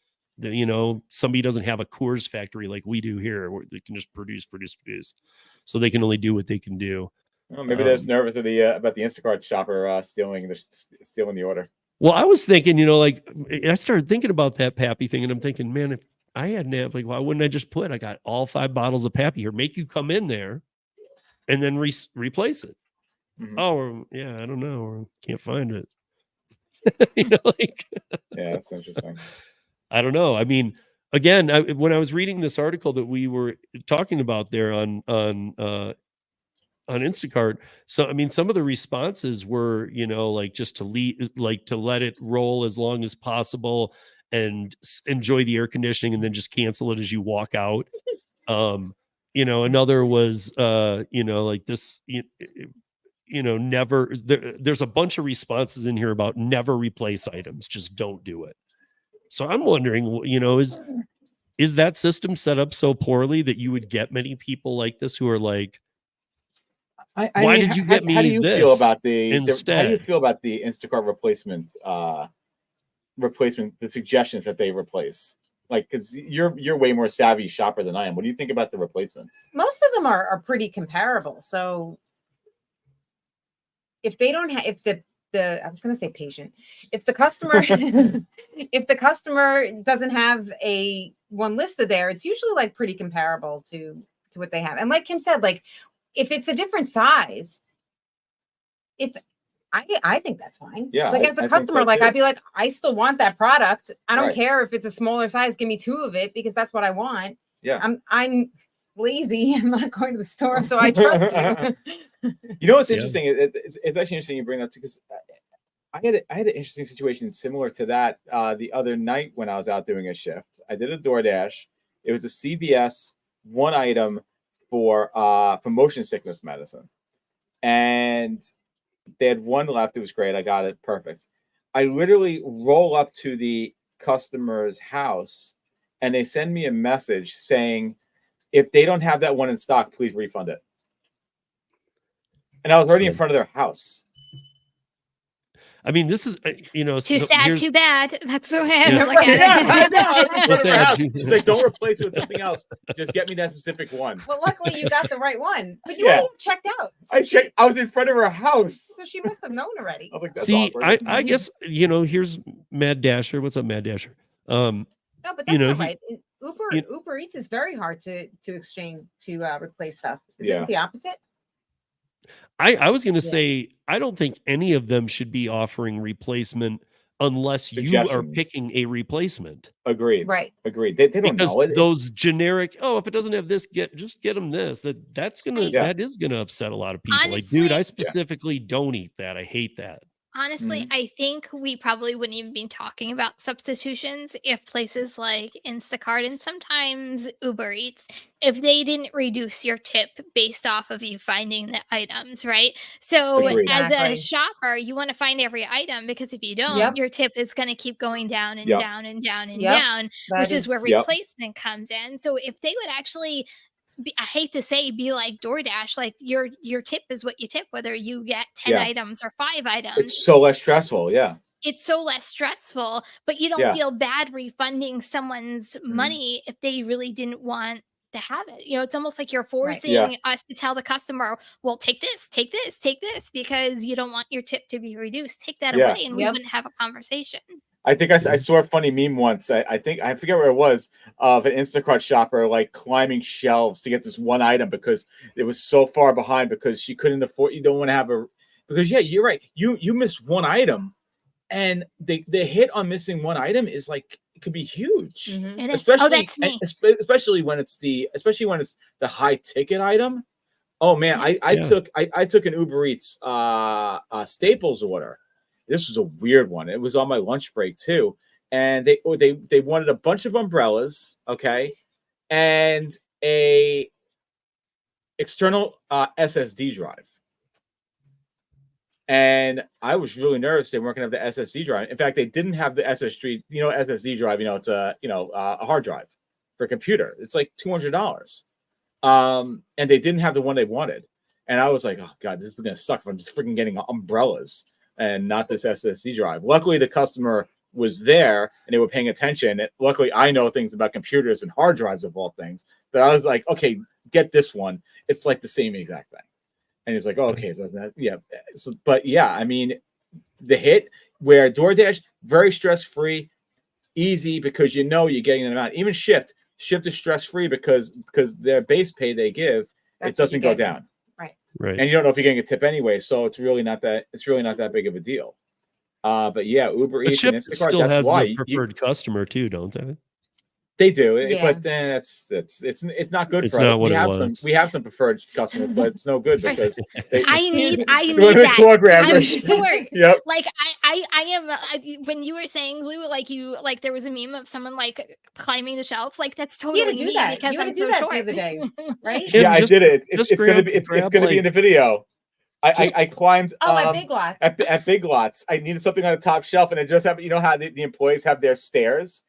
somebody doesn't have a Coors factory like we do here, where they can just produce. So they can only do what they can do. Well, maybe they're just nervous about the Instacart shopper stealing the order. Well, I was thinking, like, I started thinking about that Pappy thing, and I'm thinking, man, if I had an app, like, why wouldn't I just I got all 5 bottles of Pappy here, make you come in there and then replace it. Mm-hmm. Oh, yeah, I don't know, or can't find it. Yeah, that's interesting. I don't know. I mean, again, when I was reading this article that we were talking about there on Instacart, so I mean, some of the responses were, like, just to let it roll as long as possible and enjoy the air conditioning, and then just cancel it as you walk out. Another was like this, never. There's a bunch of responses in here about never replace items, just don't do it. So I'm wondering, is that system set up so poorly that you would get many people like this who are like, why did you get me this? How do you feel about how do you feel about the Instacart replacement? The suggestions that they replace, like, because you're way more savvy shopper than I am. What do you think about the replacements? Most of them are pretty comparable. So if they don't have, I was going to say patient. If the customer, if the customer doesn't have one listed there, it's usually like pretty comparable to what they have. And like Kim said, like, if it's a different size, I think that's fine. Yeah. Like, as a customer, like, I'd be like, I still want that product. I don't care if it's a smaller size. Give me 2 of it because that's what I want. Yeah. I'm lazy. I'm not going to the store, so I trust you. You know what's interesting? It's actually interesting you bring that up, because I had an interesting situation similar to that the other night when I was out doing a shift. I did a DoorDash. It was a CVS 1 item for motion sickness medicine, and they had 1 left. It was great. I got it perfect. I literally roll up to the customer's house, and they send me a message saying, if they don't have that 1 in stock, please refund it. And I was already in front of their house. I mean, this is, too sad, too bad. That's the way I look at it. She's like, don't replace it with something else. Just get me that specific one. Well, luckily you got the right one, but you already checked out. So I was in front of her house. So she must have known already. I was like, that's awkward. I guess, here's Mad Dasher. What's up, Mad Dasher? No, but that's not right. Uber Eats is very hard to exchange, to replace stuff. Is it the opposite? I was going to say, I don't think any of them should be offering replacement unless you are picking a replacement. Agreed. Right. Agreed. They don't know it. Those generic, if it doesn't have this, just get them this. That is gonna upset a lot of people. Honestly, like, dude, I specifically don't eat that. I hate that. Honestly, I think we probably wouldn't even be talking about substitutions if places like Instacart and sometimes Uber Eats, if they didn't reduce your tip based off of you finding the items, right? So as a shopper, you want to find every item, because if you don't, your tip is going to keep going down and down and down and down, which is where replacement comes in. So if they would actually, I hate to say, be like DoorDash, like your tip is what you tip, whether you get 10 items or 5 items. It's so less stressful. Yeah. It's so less stressful, but you don't feel bad refunding someone's money if they really didn't want to have it. It's almost like you're forcing us to tell the customer, well, take this, because you don't want your tip to be reduced. Take that away, and we wouldn't have a conversation. I think I saw a funny meme once. I forget where it was, of an Instacart shopper like climbing shelves to get this 1 item because it was so far behind, because she couldn't afford. You don't want to have because you're right. You miss 1 item, and the hit on missing 1 item is like, it could be huge. Mm-hmm. Especially when it's the high ticket item. Oh man, I took an Uber Eats Staples order. This was a weird one. It was on my lunch break too, and they wanted a bunch of umbrellas, and a external SSD drive. And I was really nervous they weren't going to have the SSD drive. In fact, they didn't have the SSD. SSD drive. It's a hard drive for a computer. It's like $200. And they didn't have the one they wanted. And I was like, oh God, this is going to suck if I'm just freaking getting umbrellas and not this SSD drive. Luckily, the customer was there and they were paying attention. And luckily, I know things about computers and hard drives of all things. That I was like, okay, get this one. It's like the same exact thing. And he's like, oh, okay, so that, yeah. So, but yeah, I mean, the hit where DoorDash, very stress-free, easy because you know you're getting an amount. Even Shipt is stress-free because their base pay they give, it doesn't go down. Right. And you don't know if you're getting a tip anyway, so it's really not that big of a deal. But yeah, Uber Eats and Instacart, still that's has why the preferred customer too, don't they? They do, Yeah. but then it's not good It's for us. not what it was. We have some preferred customers, but it's no good because I need the that. programmers. I'm sure. Yep. Like I am when you were saying, Lou, like there was a meme of someone like climbing the shelves. Like that's You had totally to do me that. because You had I'm to do so that short. the other day, right? Kim, Yeah, I did it. It's gonna be grab, in the video. I climbed At Big Lots. at Big Lots. I needed something on the top shelf, and it just happened. You know how the employees have their stairs.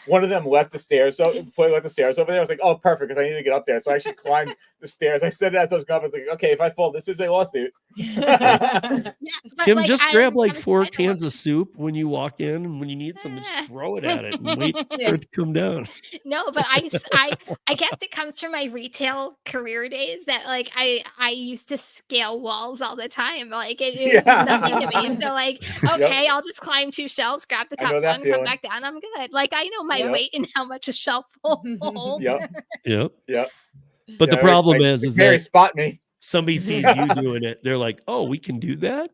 One of them left the stairs, so employee left the stairs over there. I was like, "Oh, perfect," because I need to get up there. So I actually climbed the stairs. I said that to those guys, I was like, "Okay, if I fall, this is a lawsuit." Yeah, but, Kim, like, just I'm- grab like I'm 4 kind of- cans of soup when you walk in, and when you need something, just throw it at it and wait for it to come down. No, but I guess it comes from my retail career days that like I used to scale walls all the time. Like it was just nothing to me. So like, okay, I'll just climb 2 shelves, grab the I know top that one, feeling. come back down. I'm good. Like I know my Yep. weight and how much a shelf holds. Yep. Yep. Yep. But the Yeah, problem is Mary that spot me. somebody sees you doing it. They're like, "Oh, we can do that."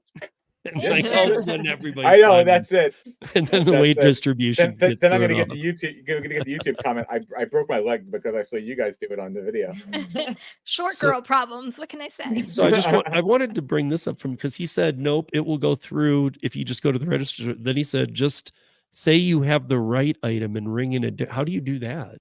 And Yeah. like all of a sudden, everybody's I know, climbing. that's it. And then the That's weight it. distribution. Then gets I'm gonna thrown get off. the YouTube. You're gonna get the YouTube comment. I broke my leg because I saw you guys do it on the video. Short So- girl problems. What can I say? So I wanted to bring this up from because he said nope, it will go through if you just go to the register. Then he said just say you have the right item and ring in a. How do you do that?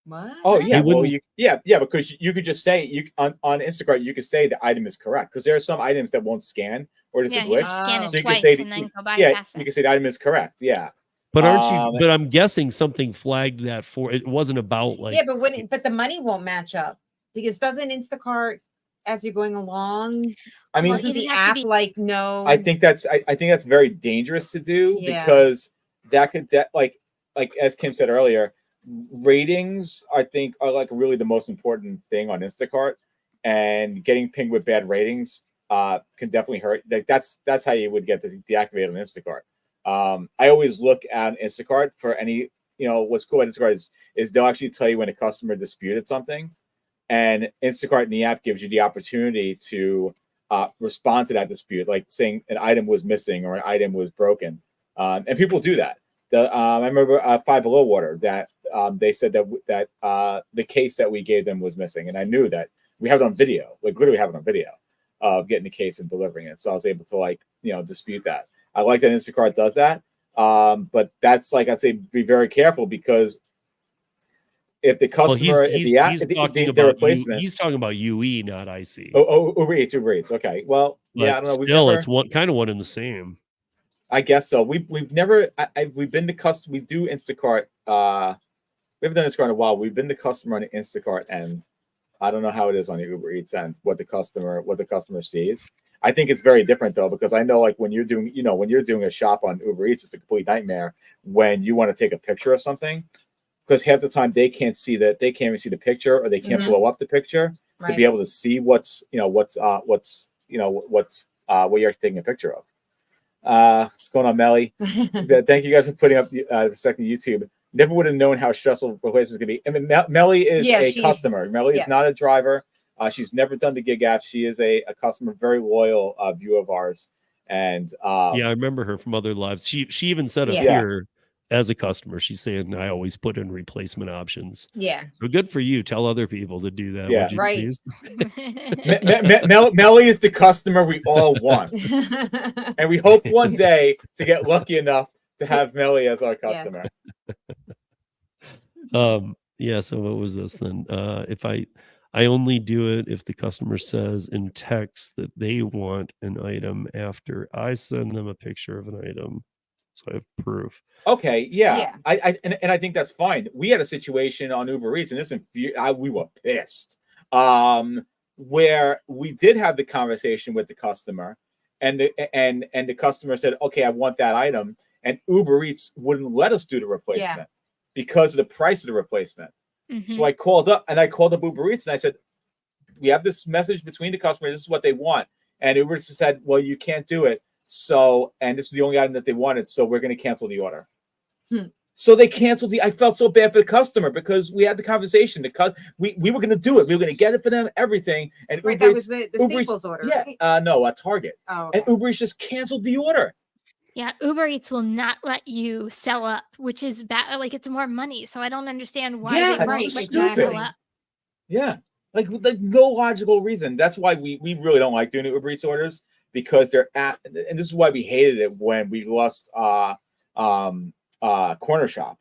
What? Oh yeah, They well wouldn't- because you could just say on Instacart you could say the item is correct because there are some items that won't scan or it's Yeah, a you glitch. just scan Oh. it So you can twice say and then go by yeah, past you it. can say the item is correct. Yeah, But aren't you? But I'm guessing something flagged that for it wasn't about like. Yeah, but the money won't match up because doesn't Instacart as you're going along? I mean, Doesn't you the just have app to be- like no? I think that's very dangerous to do Yeah. because that could like as Kim said earlier, ratings I think are like really the most important thing on Instacart, and getting pinged with bad ratings can definitely hurt. Like that's how you would get deactivated on Instacart. I always look at Instacart for any what's cool about Instacart is they'll actually tell you when a customer disputed something, and Instacart in the app gives you the opportunity to respond to that dispute, like saying an item was missing or an item was broken, and people do that. I remember Five Below Water that they said that the case that we gave them was missing, and I knew that we have it on video, like literally have it on video of getting the case and delivering it. So I was able to dispute that. I like that Instacart does that, but that's like I'd say be very careful because if the customer, the replacement, he's talking about UE, not IC. Oh, Uber Eats. Okay, well, But yeah, I don't know. Still, it's kind of one and the same. I guess so. We've never. We've been to custom. We do Instacart. We haven't done Instacart in a while. We've been the customer on the Instacart end. I don't know how it is on the Uber Eats end. What the customer sees. I think it's very different though because I know like when you're doing a shop on Uber Eats, it's a complete nightmare when you want to take a picture of something because half the time they can't even see the picture or they can't blow up the picture to be able to see what you're taking a picture of. What's going on, Melly? Thank you guys for putting up respecting YouTube. Never would have known how stressful replacements could be. I mean, Melly is a customer. Melly is not a driver. She's never done the gig app. She is a customer, very loyal viewer of ours. And yeah, I remember her from other lives. She even said up here as a customer, she's saying I always put in replacement options. Yeah. So good for you. Tell other people to do that. Yeah. Right. Melly is the customer we all want. And we hope one day to get lucky enough to have Melly as our customer. Yeah. So what was this then? If I only do it if the customer says in text that they want an item after I send them a picture of an item. So I have proof. Okay, yeah. I think that's fine. We had a situation on Uber Eats, and we were pissed. where we did have the conversation with the customer, and the customer said, okay, I want that item, and Uber Eats wouldn't let us do the replacement because of the price of the replacement. So I called up Uber Eats and I said, we have this message between the customers. This is what they want. And Uber Eats said, well, you can't do it. So, and this is the only item that they wanted. So we're going to cancel the order. So they canceled I felt so bad for the customer because we had the conversation. We were going to do it. We were going to get it for them, everything. And Right, Uber that Eats, was the Uber Staples Eats, order. Yeah, Right? no, at Target. Oh, okay. And Uber Eats just canceled the order. Yeah, Uber Eats will not let you sell up, which is bad. Like, it's more money, so I don't understand why Yeah, they that's won't so let you sell stupid. up. Yeah, like no logical reason. That's why we really don't like doing Uber Eats orders, because they're and this is why we hated it when we lost Corner Shop,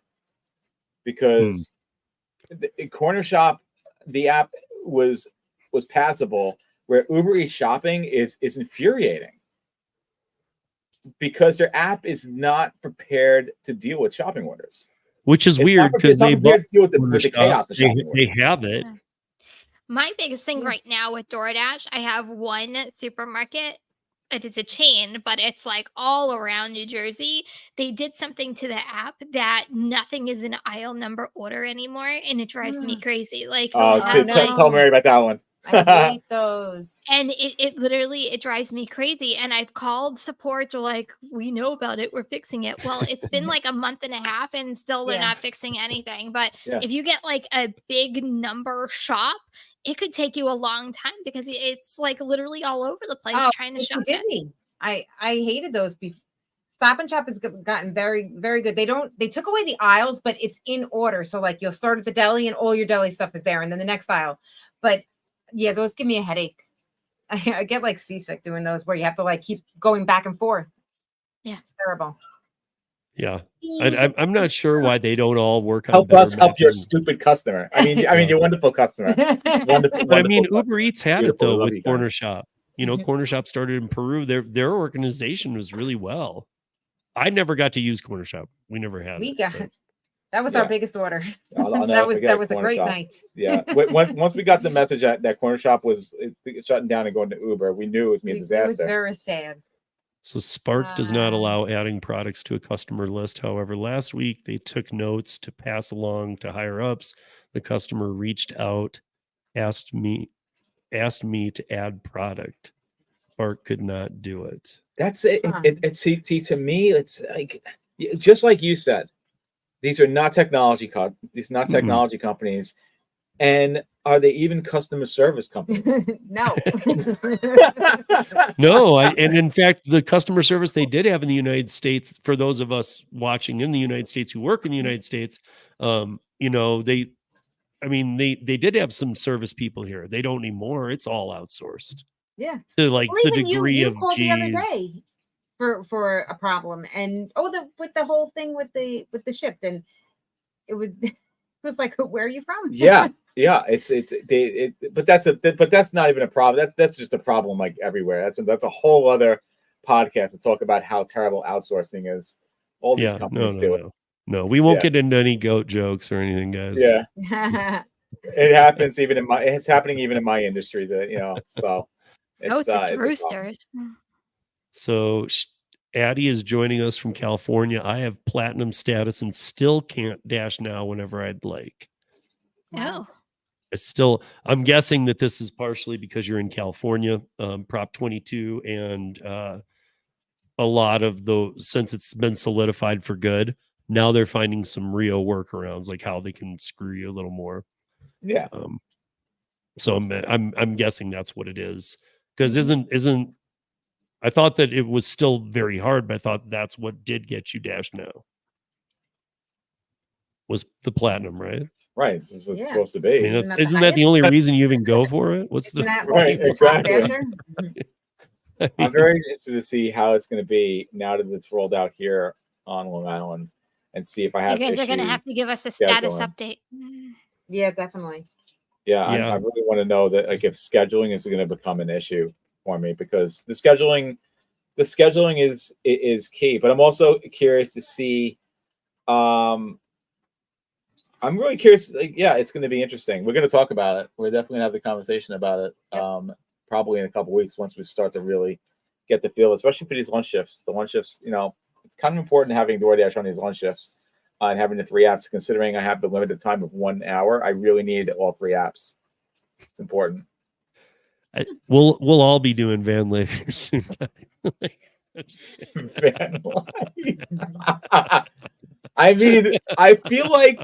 because Corner Shop, the app was passable, where Uber Eats shopping is infuriating because their app is not prepared to deal with shopping orders. Which is weird because they deal with the chaos of shopping they orders. have it. My biggest thing right now with DoorDash, I have one supermarket. It is a chain, but it's like all around New Jersey. They did something to the app that nothing is an aisle number order anymore, and it drives me crazy. Like, tell Mary about that one. I hate those. And it literally drives me crazy. And I've called support. They're like, we know about it. We're fixing it. Well, it's been like a month and a half and still they're not fixing anything. But if you get like a big number shop, it could take you a long time because it's like literally all over the place trying to shop Disney. I hated those. Stop and Shop has gotten very, very good. They took away the aisles, but it's in order. So like you'll start at the deli and all your deli stuff is there, and then the next aisle. But yeah, those give me a headache. I get like seasick doing those where you have to like keep going back and forth. Yeah, it's terrible. Yeah, I'm not sure why they don't all work. Help your stupid customer. I mean, your wonderful customer. Wonderful, but I mean, Uber Eats had it though with guys. Corner Shop. You know, Corner Shop started in Peru. Their organization was really well. I never got to use Corner Shop. We never had. That was our biggest order. That was a great night. Yeah. Once we got the message that Corner Shop was shutting down and going to Uber, we knew it was a disaster. It was very sad. So Spark does not allow adding products to a customer list. However, last week they took notes to pass along to higher ups. The customer reached out, asked me to add product. Spark could not do it. That's it. See, to me, it's like, just like you said, these are not technology companies. And are they even customer service companies? No. No. And in fact, the customer service they did have in the United States, for those of us watching in the United States who work in the United States, they did have some service people here. They don't anymore. It's all outsourced. Yeah. To like the degree you of called the other day for a problem, and with the whole thing with the Shipt, and it was like, where are you from? Yeah. But that's not even a problem. That's just a problem like everywhere. That's a whole other podcast to talk about how terrible outsourcing is. All these companies do it. No, we won't get into any goat jokes or anything, guys. Yeah. It happens it's happening even in my industry so it's roosters. So Addie is joining us from California. I have platinum status and still can't dash now whenever I'd like. Oh. I'm guessing that this is partially because you're in California, Prop 22, and a lot of since it's been solidified for good, now they're finding some real workarounds, like how they can screw you a little more. Yeah. So I'm guessing that's what it is. Because isn't I thought that it was still very hard, but I thought that's what did get you dash now. Was the platinum, right? Right. It's supposed to be. I mean, isn't that the only reason you even go for it? What's the right? Exactly. I'm very interested to see how it's going to be now that it's rolled out here on Long Island, and see if I have. You guys are going to have to give us a status update. Yeah, definitely. Yeah. I really want to know that, like, if scheduling is going to become an issue for me, because the scheduling is key. But I'm also curious to see. I'm really curious. Like, yeah, it's going to be interesting. We're going to talk about it. We're definitely going to have the conversation about it. Probably in a couple weeks once we start to really get the feel, especially for these lunch shifts. The lunch shifts, it's kind of important having DoorDash on these lunch shifts and having the 3 apps. Considering I have the limited time of 1 hour, I really need all 3 apps. It's important. We'll all be doing van life here soon. Van life. I mean, I feel like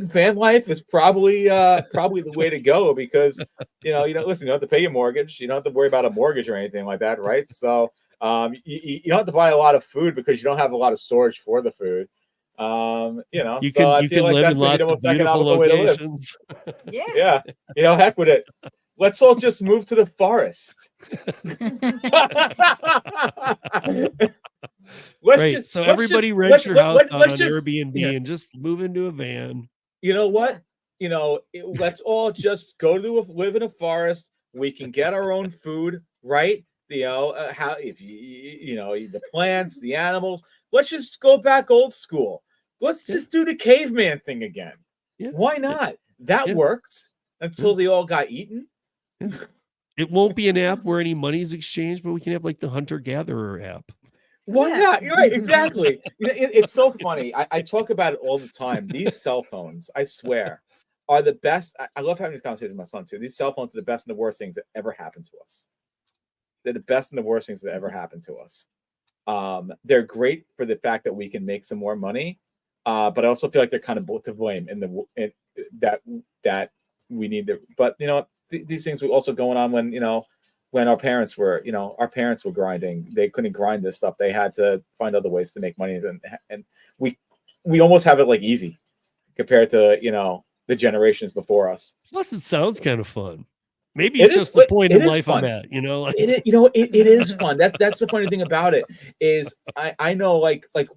van life is probably the way to go because listen, you don't have to pay your mortgage, you don't have to worry about a mortgage or anything like that, right? So you don't have to buy a lot of food because you don't have a lot of storage for the food. You so I can feel like live that's in maybe the lots most of beautiful economical way to live. locations. Yeah. Yeah, heck with it. Let's all just move to the forest. So everybody rents your house out on Airbnb and just move into a van. You know what? Let's all just go to live in a forest. We can get our own food, right? How if the plants, the animals. Let's just go back old school. Let's just do the caveman thing again. Yeah. Why not? That worked until they all got eaten. It won't be an app where any money is exchanged, but we can have like the hunter-gatherer app. Why not? You're right, exactly. It's so funny. I talk about it all the time. These cell phones, I swear, are the best. I love having these conversations with my son too. These cell phones are the best and the worst things that ever happened to us. They're the best and the worst things that ever happened to us. They're great for the fact that we can make some more money, but I also feel like they're kind of both to blame in that we need to. But these things were also going on when our parents were grinding. They couldn't grind this stuff. They had to find other ways to make money, and we almost have it like easy compared to the generations before us. Plus, it sounds kind of fun. Maybe it's just the point in life I'm at. It is fun. That's the funny thing about it is I know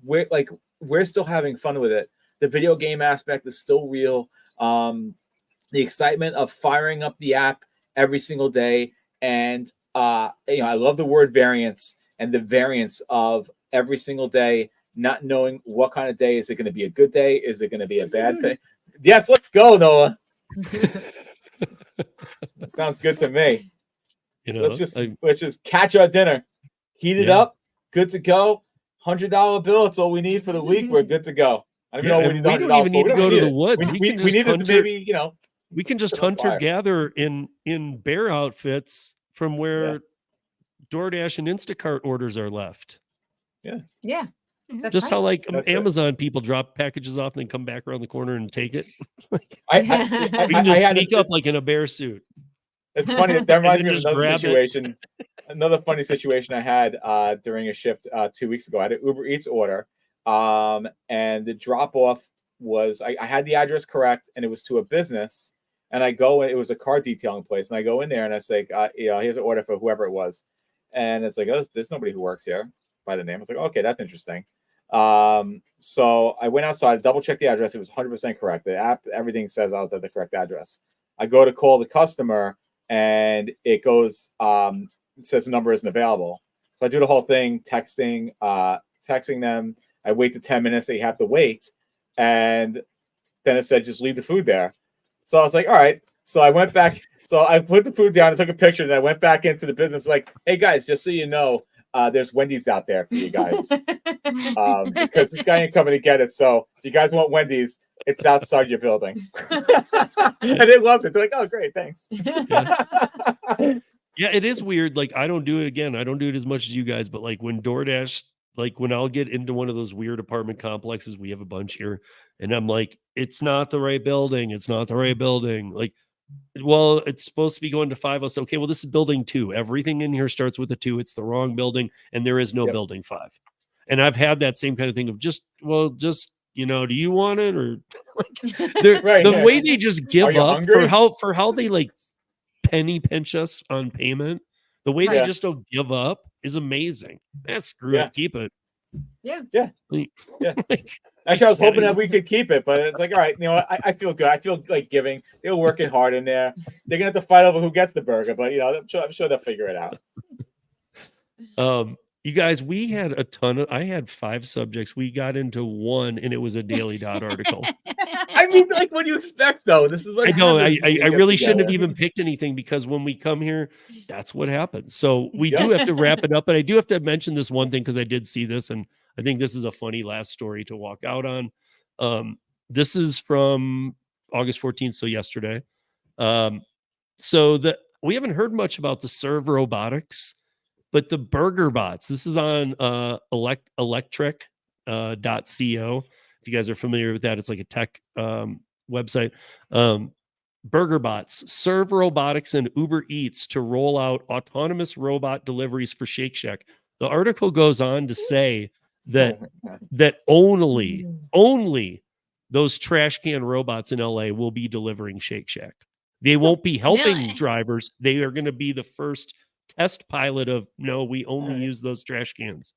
we're still having fun with it. The video game aspect is still real. The excitement of firing up the app every single day. And, I love the word variance and the variance of every single day, not knowing what kind of day. Is it going to be a good day? Is it going to be a bad day? Yes, let's go, Noah. Sounds good to me. Let's just catch our dinner, heat it up, good to go. $100 bill. It's all we need for the week. We're good to go. I don't know. We don't even need to go to the woods. We need it to maybe, we can just hunter gather in bear outfits from where DoorDash and Instacart orders are left. Yeah. Just how Amazon people drop packages off and then come back around the corner and take it. We can just sneak up like in a bear suit. It's funny. That reminds me of another situation. Another funny situation I had during a shift 2 weeks ago. I had an Uber Eats order, and the drop off was I had the address correct, and it was to a business. And I go, it was a car detailing place, and I go in there and I say, here's an order for whoever it was, and it's like, oh, there's nobody who works here by the name. I was like, okay, that's interesting. So I went outside, double checked the address. It was 100% correct. The app, everything says I was at the correct address. I go to call the customer, and it goes, it says the number isn't available. So I do the whole thing, texting them. I wait the 10 minutes that you have to wait, and then it said just leave the food there. So I was like, all right. So I went back. So I put the food down and took a picture, and I went back into the business like, hey guys, just so you know, there's Wendy's out there for you guys, because this guy ain't coming to get it. So if you guys want Wendy's, it's outside your building. And they loved it. They're like, oh, great, thanks. Yeah, it is weird. Like, I don't do it again. I don't do it as much as you guys, but like when DoorDash, like when I'll get into one of those weird apartment complexes, we have a bunch here, and I'm like, it's not the right building. It's not the right building. Like, well, it's supposed to be going to 5. I was okay. Well, this is building 2. Everything in here starts with a 2. It's the wrong building, and there is no building 5. And I've had that same kind of thing of just, do you want it, or like the way they just give up for how they like penny pinch us on payment. The way they just don't give up is amazing. Screw it, keep it. Yeah. Actually, I was hoping that we could keep it, but it's like, all right, I feel good. I feel like giving. They're working hard in there. They're gonna have to fight over who gets the burger, but I'm sure they'll figure it out. You guys, we had I had 5 subjects. We got into 1 and it was a Daily Dot article. I mean, like, what do you expect though? This is what I know. happens I when we get really shouldn't have together. even picked anything because when we come here, that's what happens. So we do have to wrap it up, but I do have to mention this one thing because I did see this and I think this is a funny last story to walk out on. This is from August 14th, so yesterday. So we haven't heard much about the Serve Robotics, but the burger bots. This is on electric.co. If you guys are familiar with that, it's like a tech website. Burger bots, Serve Robotics, and Uber Eats to roll out autonomous robot deliveries for Shake Shack. The article goes on to say that only those trash can robots in LA will be delivering Shake Shack. They won't be helping drivers. They are going to be the first test pilot of no, we only use those trash cans.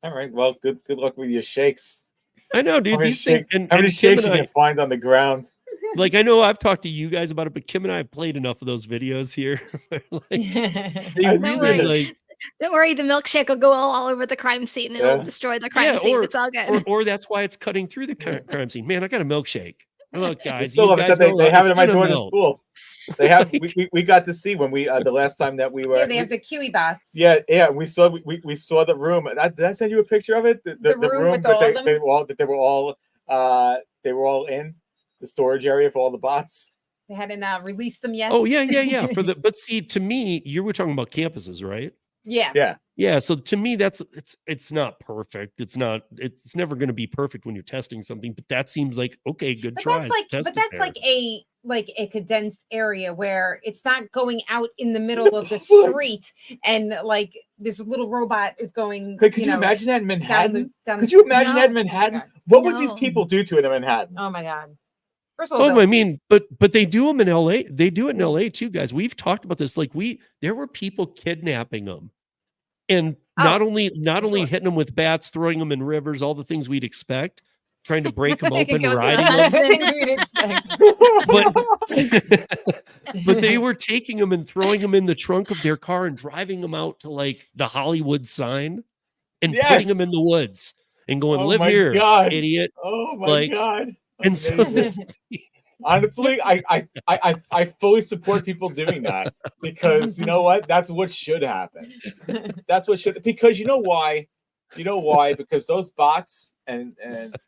All right. Well, good luck with your shakes. I know, dude. These things. How many shakes you can find on the ground? Like, I know I've talked to you guys about it, but Kim and I have played enough of those videos here. Don't worry, the milkshake will go all over the crime scene and it'll destroy the crime scene. It's all good. Or that's why it's cutting through the crime scene. Man, I got a milkshake. Look, guys, they have it in my door to school. They have. we got to see when we the last time that we were. Yeah, they have the Kiwi bots. Yeah. We saw the room. Did I send you a picture of it? The room with that they were all in the storage area for all the bots. They hadn't released them yet. Oh yeah. But see, to me, you were talking about campuses, right? Yeah. So to me, it's not perfect. It's never going to be perfect when you're testing something. But that seems like okay, good try. That's like a condensed area where it's not going out in the middle of the street and like this little robot is going. Could you imagine that in Manhattan? Could you imagine that in Manhattan? What would these people do to it in Manhattan? Oh my God. First of all, I mean, but they do them in LA. They do it in LA too, guys. We've talked about this. Like there were people kidnapping them, and not only hitting them with bats, throwing them in rivers, all the things we'd expect, trying to break them open, riding them. Things we'd expect. But they were taking them and throwing them in the trunk of their car and driving them out to like the Hollywood sign and putting them in the woods and going, live here, idiot. Oh my God. And so honestly, I fully support people doing that because you know what? That's what should happen. Because you know why? Because those bots and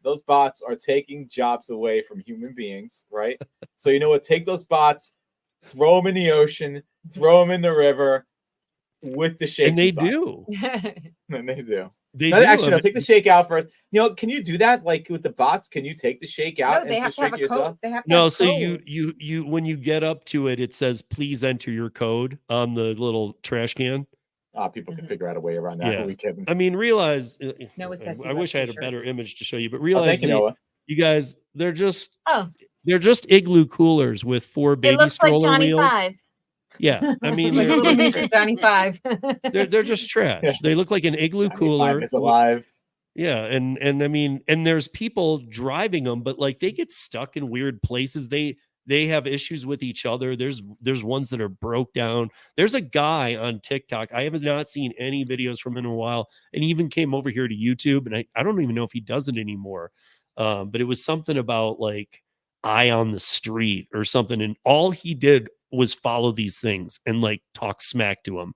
those bots are taking jobs away from human beings, right? So you know what? Take those bots, throw them in the ocean, throw them in the river with the shakes. And they do. And they do. Actually, no, take the shake out first. You know, can you do that like with the bots? Can you take the shake out and just shake it yourself? So you when you get up to it, it says please enter your code on the little trash can. People can figure out a way around that. Yeah. We can. I mean, realize. I wish I had a better image to show you, but realize you guys, they're just igloo coolers with 4 baby stroller wheels. 5. Yeah, I mean, Johnny 5. they're just trash. Yeah. They look like an igloo cooler. Is alive. Yeah, and I mean, and there's people driving them, but like they get stuck in weird places. They have issues with each other. There's ones that are broke down. There's a guy on TikTok. I have not seen any videos from him in a while, and he even came over here to YouTube, and I don't even know if he does it anymore. But it was something about like eye on the street or something, and all he did was follow these things and like talk smack to him.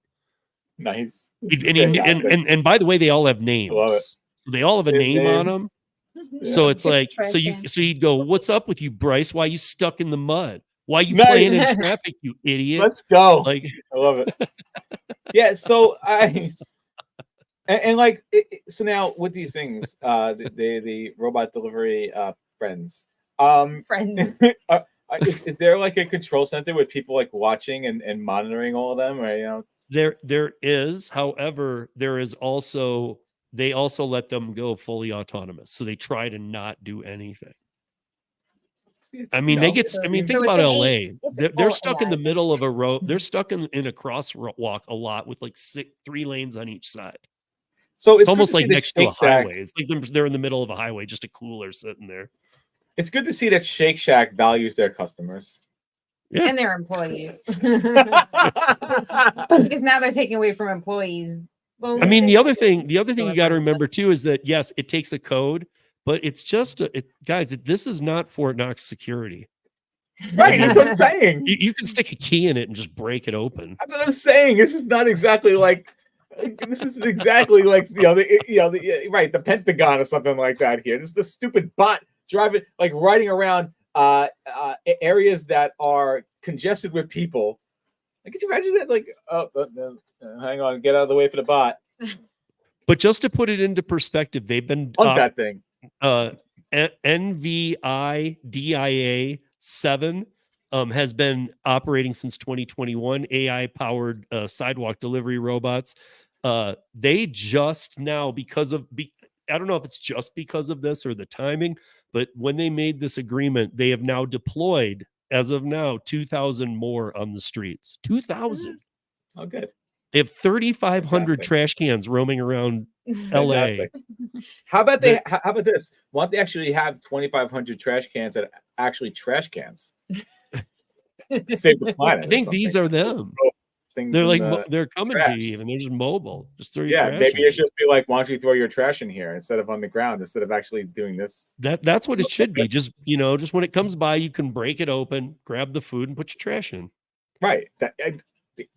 Nice. And by the way, they all have names. So they all have a name on them. Yeah. So it's like, so you'd go, what's up with you, Bryce? Why are you stuck in the mud? Why are you playing in traffic, you idiot? Let's go. Like, I love it. Yeah. So so now with these things, the robot delivery friends. Is there like a control center with people like watching and monitoring all of them, or There is, however, they also let them go fully autonomous, so they try to not do anything. Think about LA. They're stuck in the middle of a road. They're stuck in a crosswalk a lot with like 3 lanes on each side. So it's almost like next to a highway. It's like they're in the middle of a highway, just a cooler sitting there. It's good to see that Shake Shack values their customers. And their employees. Because now they're taking away from employees Well, I mean, the other thing you Deliver got to and remember too is that yes, it takes a code, but it's just guys. This is not Fort Knox security. Right, that's what I'm saying. You can stick a key in it and just break it open. That's what I'm saying. This is not exactly like this isn't exactly like right, the Pentagon or something like that here. This is a stupid bot driving, like riding around areas that are congested with people. Like, could you imagine that? Like, hang on, get out of the way for the bot. But just to put it into perspective, they've been On that thing. NVIDIA 7 has been operating since 2021. AI powered sidewalk delivery robots. They just now, because of I don't know if it's just because of this or the timing, but when they made this agreement, they have now deployed, as of now, 2,000 more on the streets. 2,000. Oh, good. They have 3,500 trash cans roaming around LA. How about this? Why don't they actually have 2,500 trash cans that are actually trash cans? Save the planet. I think these are them. They're like they're coming trash. to you, even they're just mobile. Just throw your trash. Maybe it should be like, why don't you throw your trash in here instead of on the ground, instead of actually doing this. That's what it should be. Just just when it comes by, you can break it open, grab the food, and put your trash in. Right.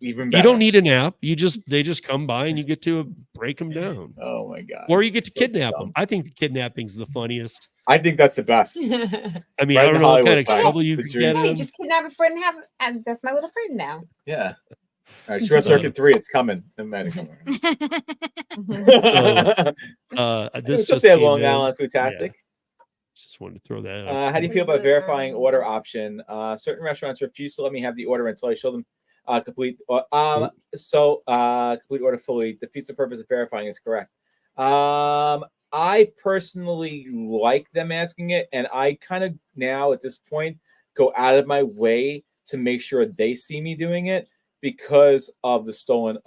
Even better. You don't need an app. They just come by and you get to break them down. Oh my god! Or you get to kidnap them. I think the kidnapping's the funniest. I think that's the best. I mean, I don't know what kind of trouble you can get in. You just kidnap a friend and that's my little friend now. Yeah. All right, Short Circuit 3, it's coming. This it's just there, Long Island, fantastic. Yeah. Just wanted to throw that out. How do you feel about verifying order option? Certain restaurants refuse to let me have the order until I show them complete. Complete order fully defeats the purpose of verifying is correct. I personally like them asking it, and I kind of now at this point go out of my way to make sure they see me doing it because of the stolen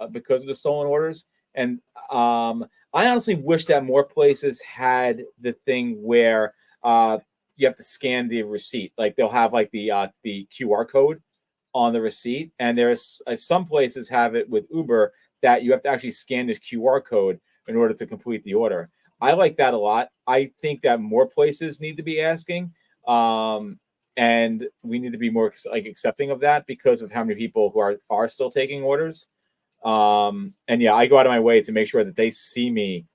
orders. And I honestly wish that more places had the thing where you have to scan the receipt. Like they'll have like the QR code on the receipt, and there's some places have it with Uber that you have to actually scan this QR code in order to complete the order. I like that a lot. I think that more places need to be asking, and we need to be more accepting of that because of how many people who are still taking orders. And yeah, I go out of my way to make sure that they see me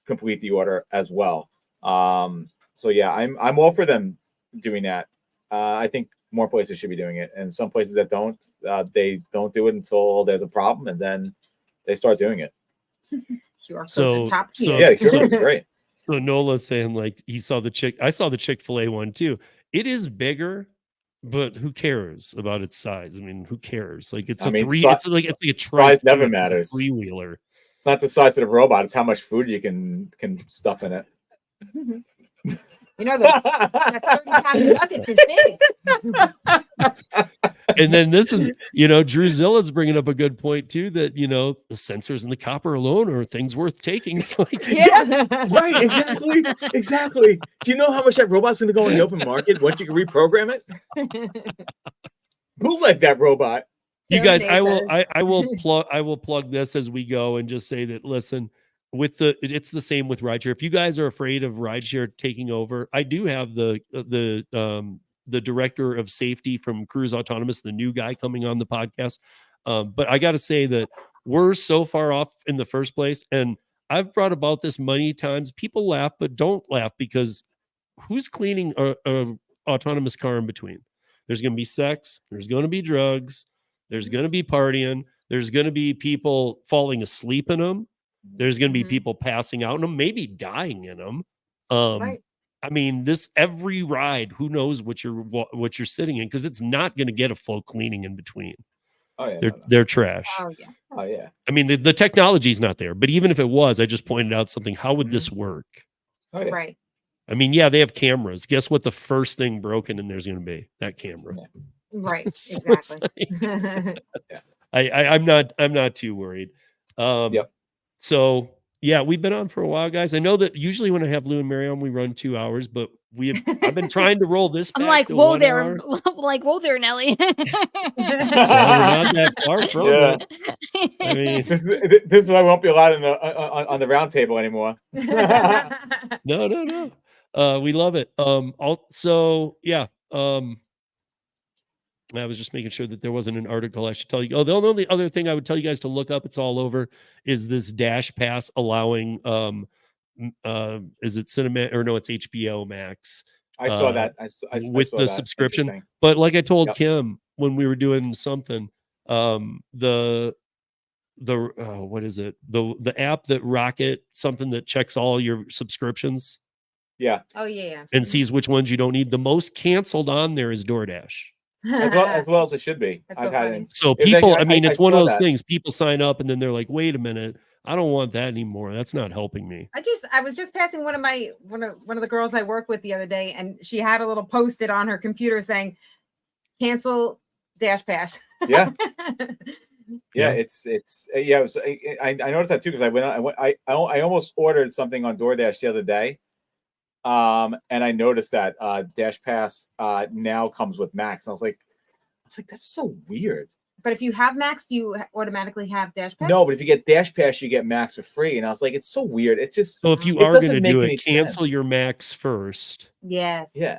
complete the order as well. So yeah, I'm all for them doing that. I think more places should be doing it, and some places that don't, they don't do it until there's a problem, and then they start doing it. QR codes are top tier. Yeah, QR codes are great. So Nola's saying like I saw the Chick-fil-A one too. It is bigger, but who cares about its size? I mean, who cares? Like it's it's like a size never matters. Three-wheeler. It's not the size of the robot, it's how much food you can stuff in it. You know, that 30-pound nuggets is big. And then this is, Drew Zilla's bringing up a good point too, that, the sensors and the copper alone are things worth taking. It's like, yeah, right. Exactly. Do you know how much that robot's going to go in the open market once you can reprogram it? Bootleg that robot. You guys, I will plug this as we go and just say that, listen, it's the same with Rideshare. If you guys are afraid of Rideshare taking over, I do have the director of safety from Cruise Autonomous, the new guy coming on the podcast. But I got to say that we're so far off in the first place. And I've brought about this many times. People laugh, but don't laugh, because who's cleaning a autonomous car in between? There's going to be sex. There's going to be drugs. There's going to be partying. There's going to be people falling asleep in them. There's going to be people passing out in them, maybe dying in them. Right. I mean, every ride, who knows what you're sitting in, because it's not going to get a full cleaning in between. Oh yeah, they're trash. Oh yeah. I mean, the technology's not there, but even if it was, I just pointed out something. How would this work? Oh, yeah. Right. I mean, yeah, they have cameras. Guess what? The first thing broken in there's going to be that camera. Yeah. Right. So Exactly. I'm not too worried. Yep. So Yeah, we've been on for a while, guys. I know that usually when I have Lou and Mary on, we run 2 hours, but I've been trying to roll this back I'm like, to whoa 1 there, hour. like, whoa there, Nelly. Well, we're not that far from it. I mean, this is why I won't be allowed on the round table anymore. no. We love it. Also, yeah. I was just making sure that there wasn't an article I should tell you. Oh, the only other thing I would tell you guys to look up, it's all over, is this Dash Pass allowing is it Cinema or no, it's HBO Max. I saw that. With saw the that. subscription. But like I told Yep. Kim when we were doing something, what is it? The app that Rocket, something that checks all your subscriptions. Yeah. Oh yeah. And sees which ones you don't need. The most canceled on there is DoorDash. As well as it should be. That's I've so had funny. it. So It's people, actually- I mean, I it's one of saw those that. things. People sign up and then they're like, wait a minute, I don't want that anymore. That's not helping me. I was just passing one of the girls I work with the other day, and she had a little post-it on her computer saying, "Cancel Dash Pass." Yeah. Yeah. It's yeah. I noticed that too, because I almost ordered something on DoorDash the other day, and I noticed that Dash Pass now comes with Max. And I was like, that's so weird. But if you have Max, do you automatically have Dash Pass? No, but if you get Dash Pass, you get Max for free. And I was like, it's so weird. It's just So if you it are doesn't going to make do any it, cancel sense. your Max first. Yes. Yeah.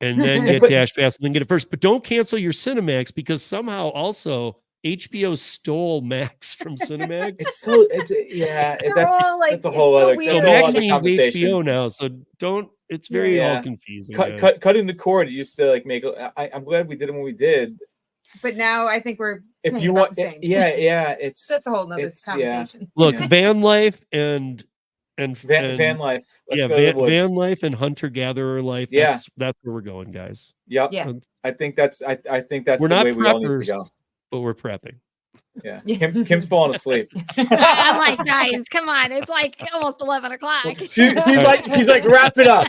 And then get But- Dash Pass and then get it first. But don't cancel your Cinemax, because somehow also HBO stole Max from Cinemax. It's so They're that's all like, that's a it's whole so other weird. So that's a whole Max other means conversation. HBO now. So don't. It's very Yeah. all confusing. guys. Cutting the cord used to like make. I'm glad we did it when we did. But now I think we're If paying you about want, the same. yeah, it's That's a whole nother it's- yeah. conversation. Look, Yeah. van life and van life. Let's yeah, go to the woods. van life and hunter gatherer life. Yeah. That's where we're going, guys. Yep. Yeah. That's- I think that's we're the not way we all need to preppers, go. but we're prepping. Yeah. Kim's falling asleep. I'm like, guys, come on. It's like almost 11 o'clock. She's like, wrap it up.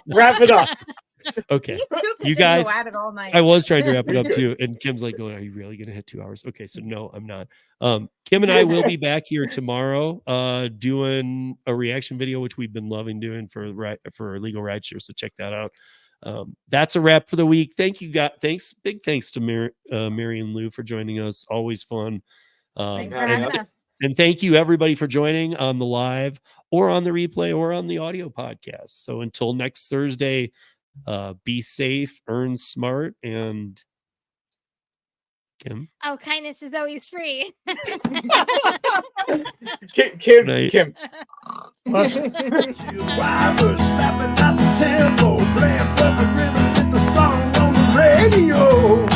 Okay. These two could You just guys- go at it all night. I was trying to wrap it up too. And Kim's like, going, are you really going to hit 2 hours? Okay. So no, I'm not. Kim and I will be back here tomorrow doing a reaction video, which we've been loving doing for Legal Rideshare. So check that out. That's a wrap for the week. Thank you, guys. Big thanks to Mary and Lou for joining us. Always fun. Thanks for having having us. us. And thank you everybody for joining on the live or on the replay or on the audio podcast. So until next Thursday, be safe, earn smart, and Kim. Oh, kindness is always free. Kim. Drivers snapping out the tempo, playing perfect rhythm with the song on the radio.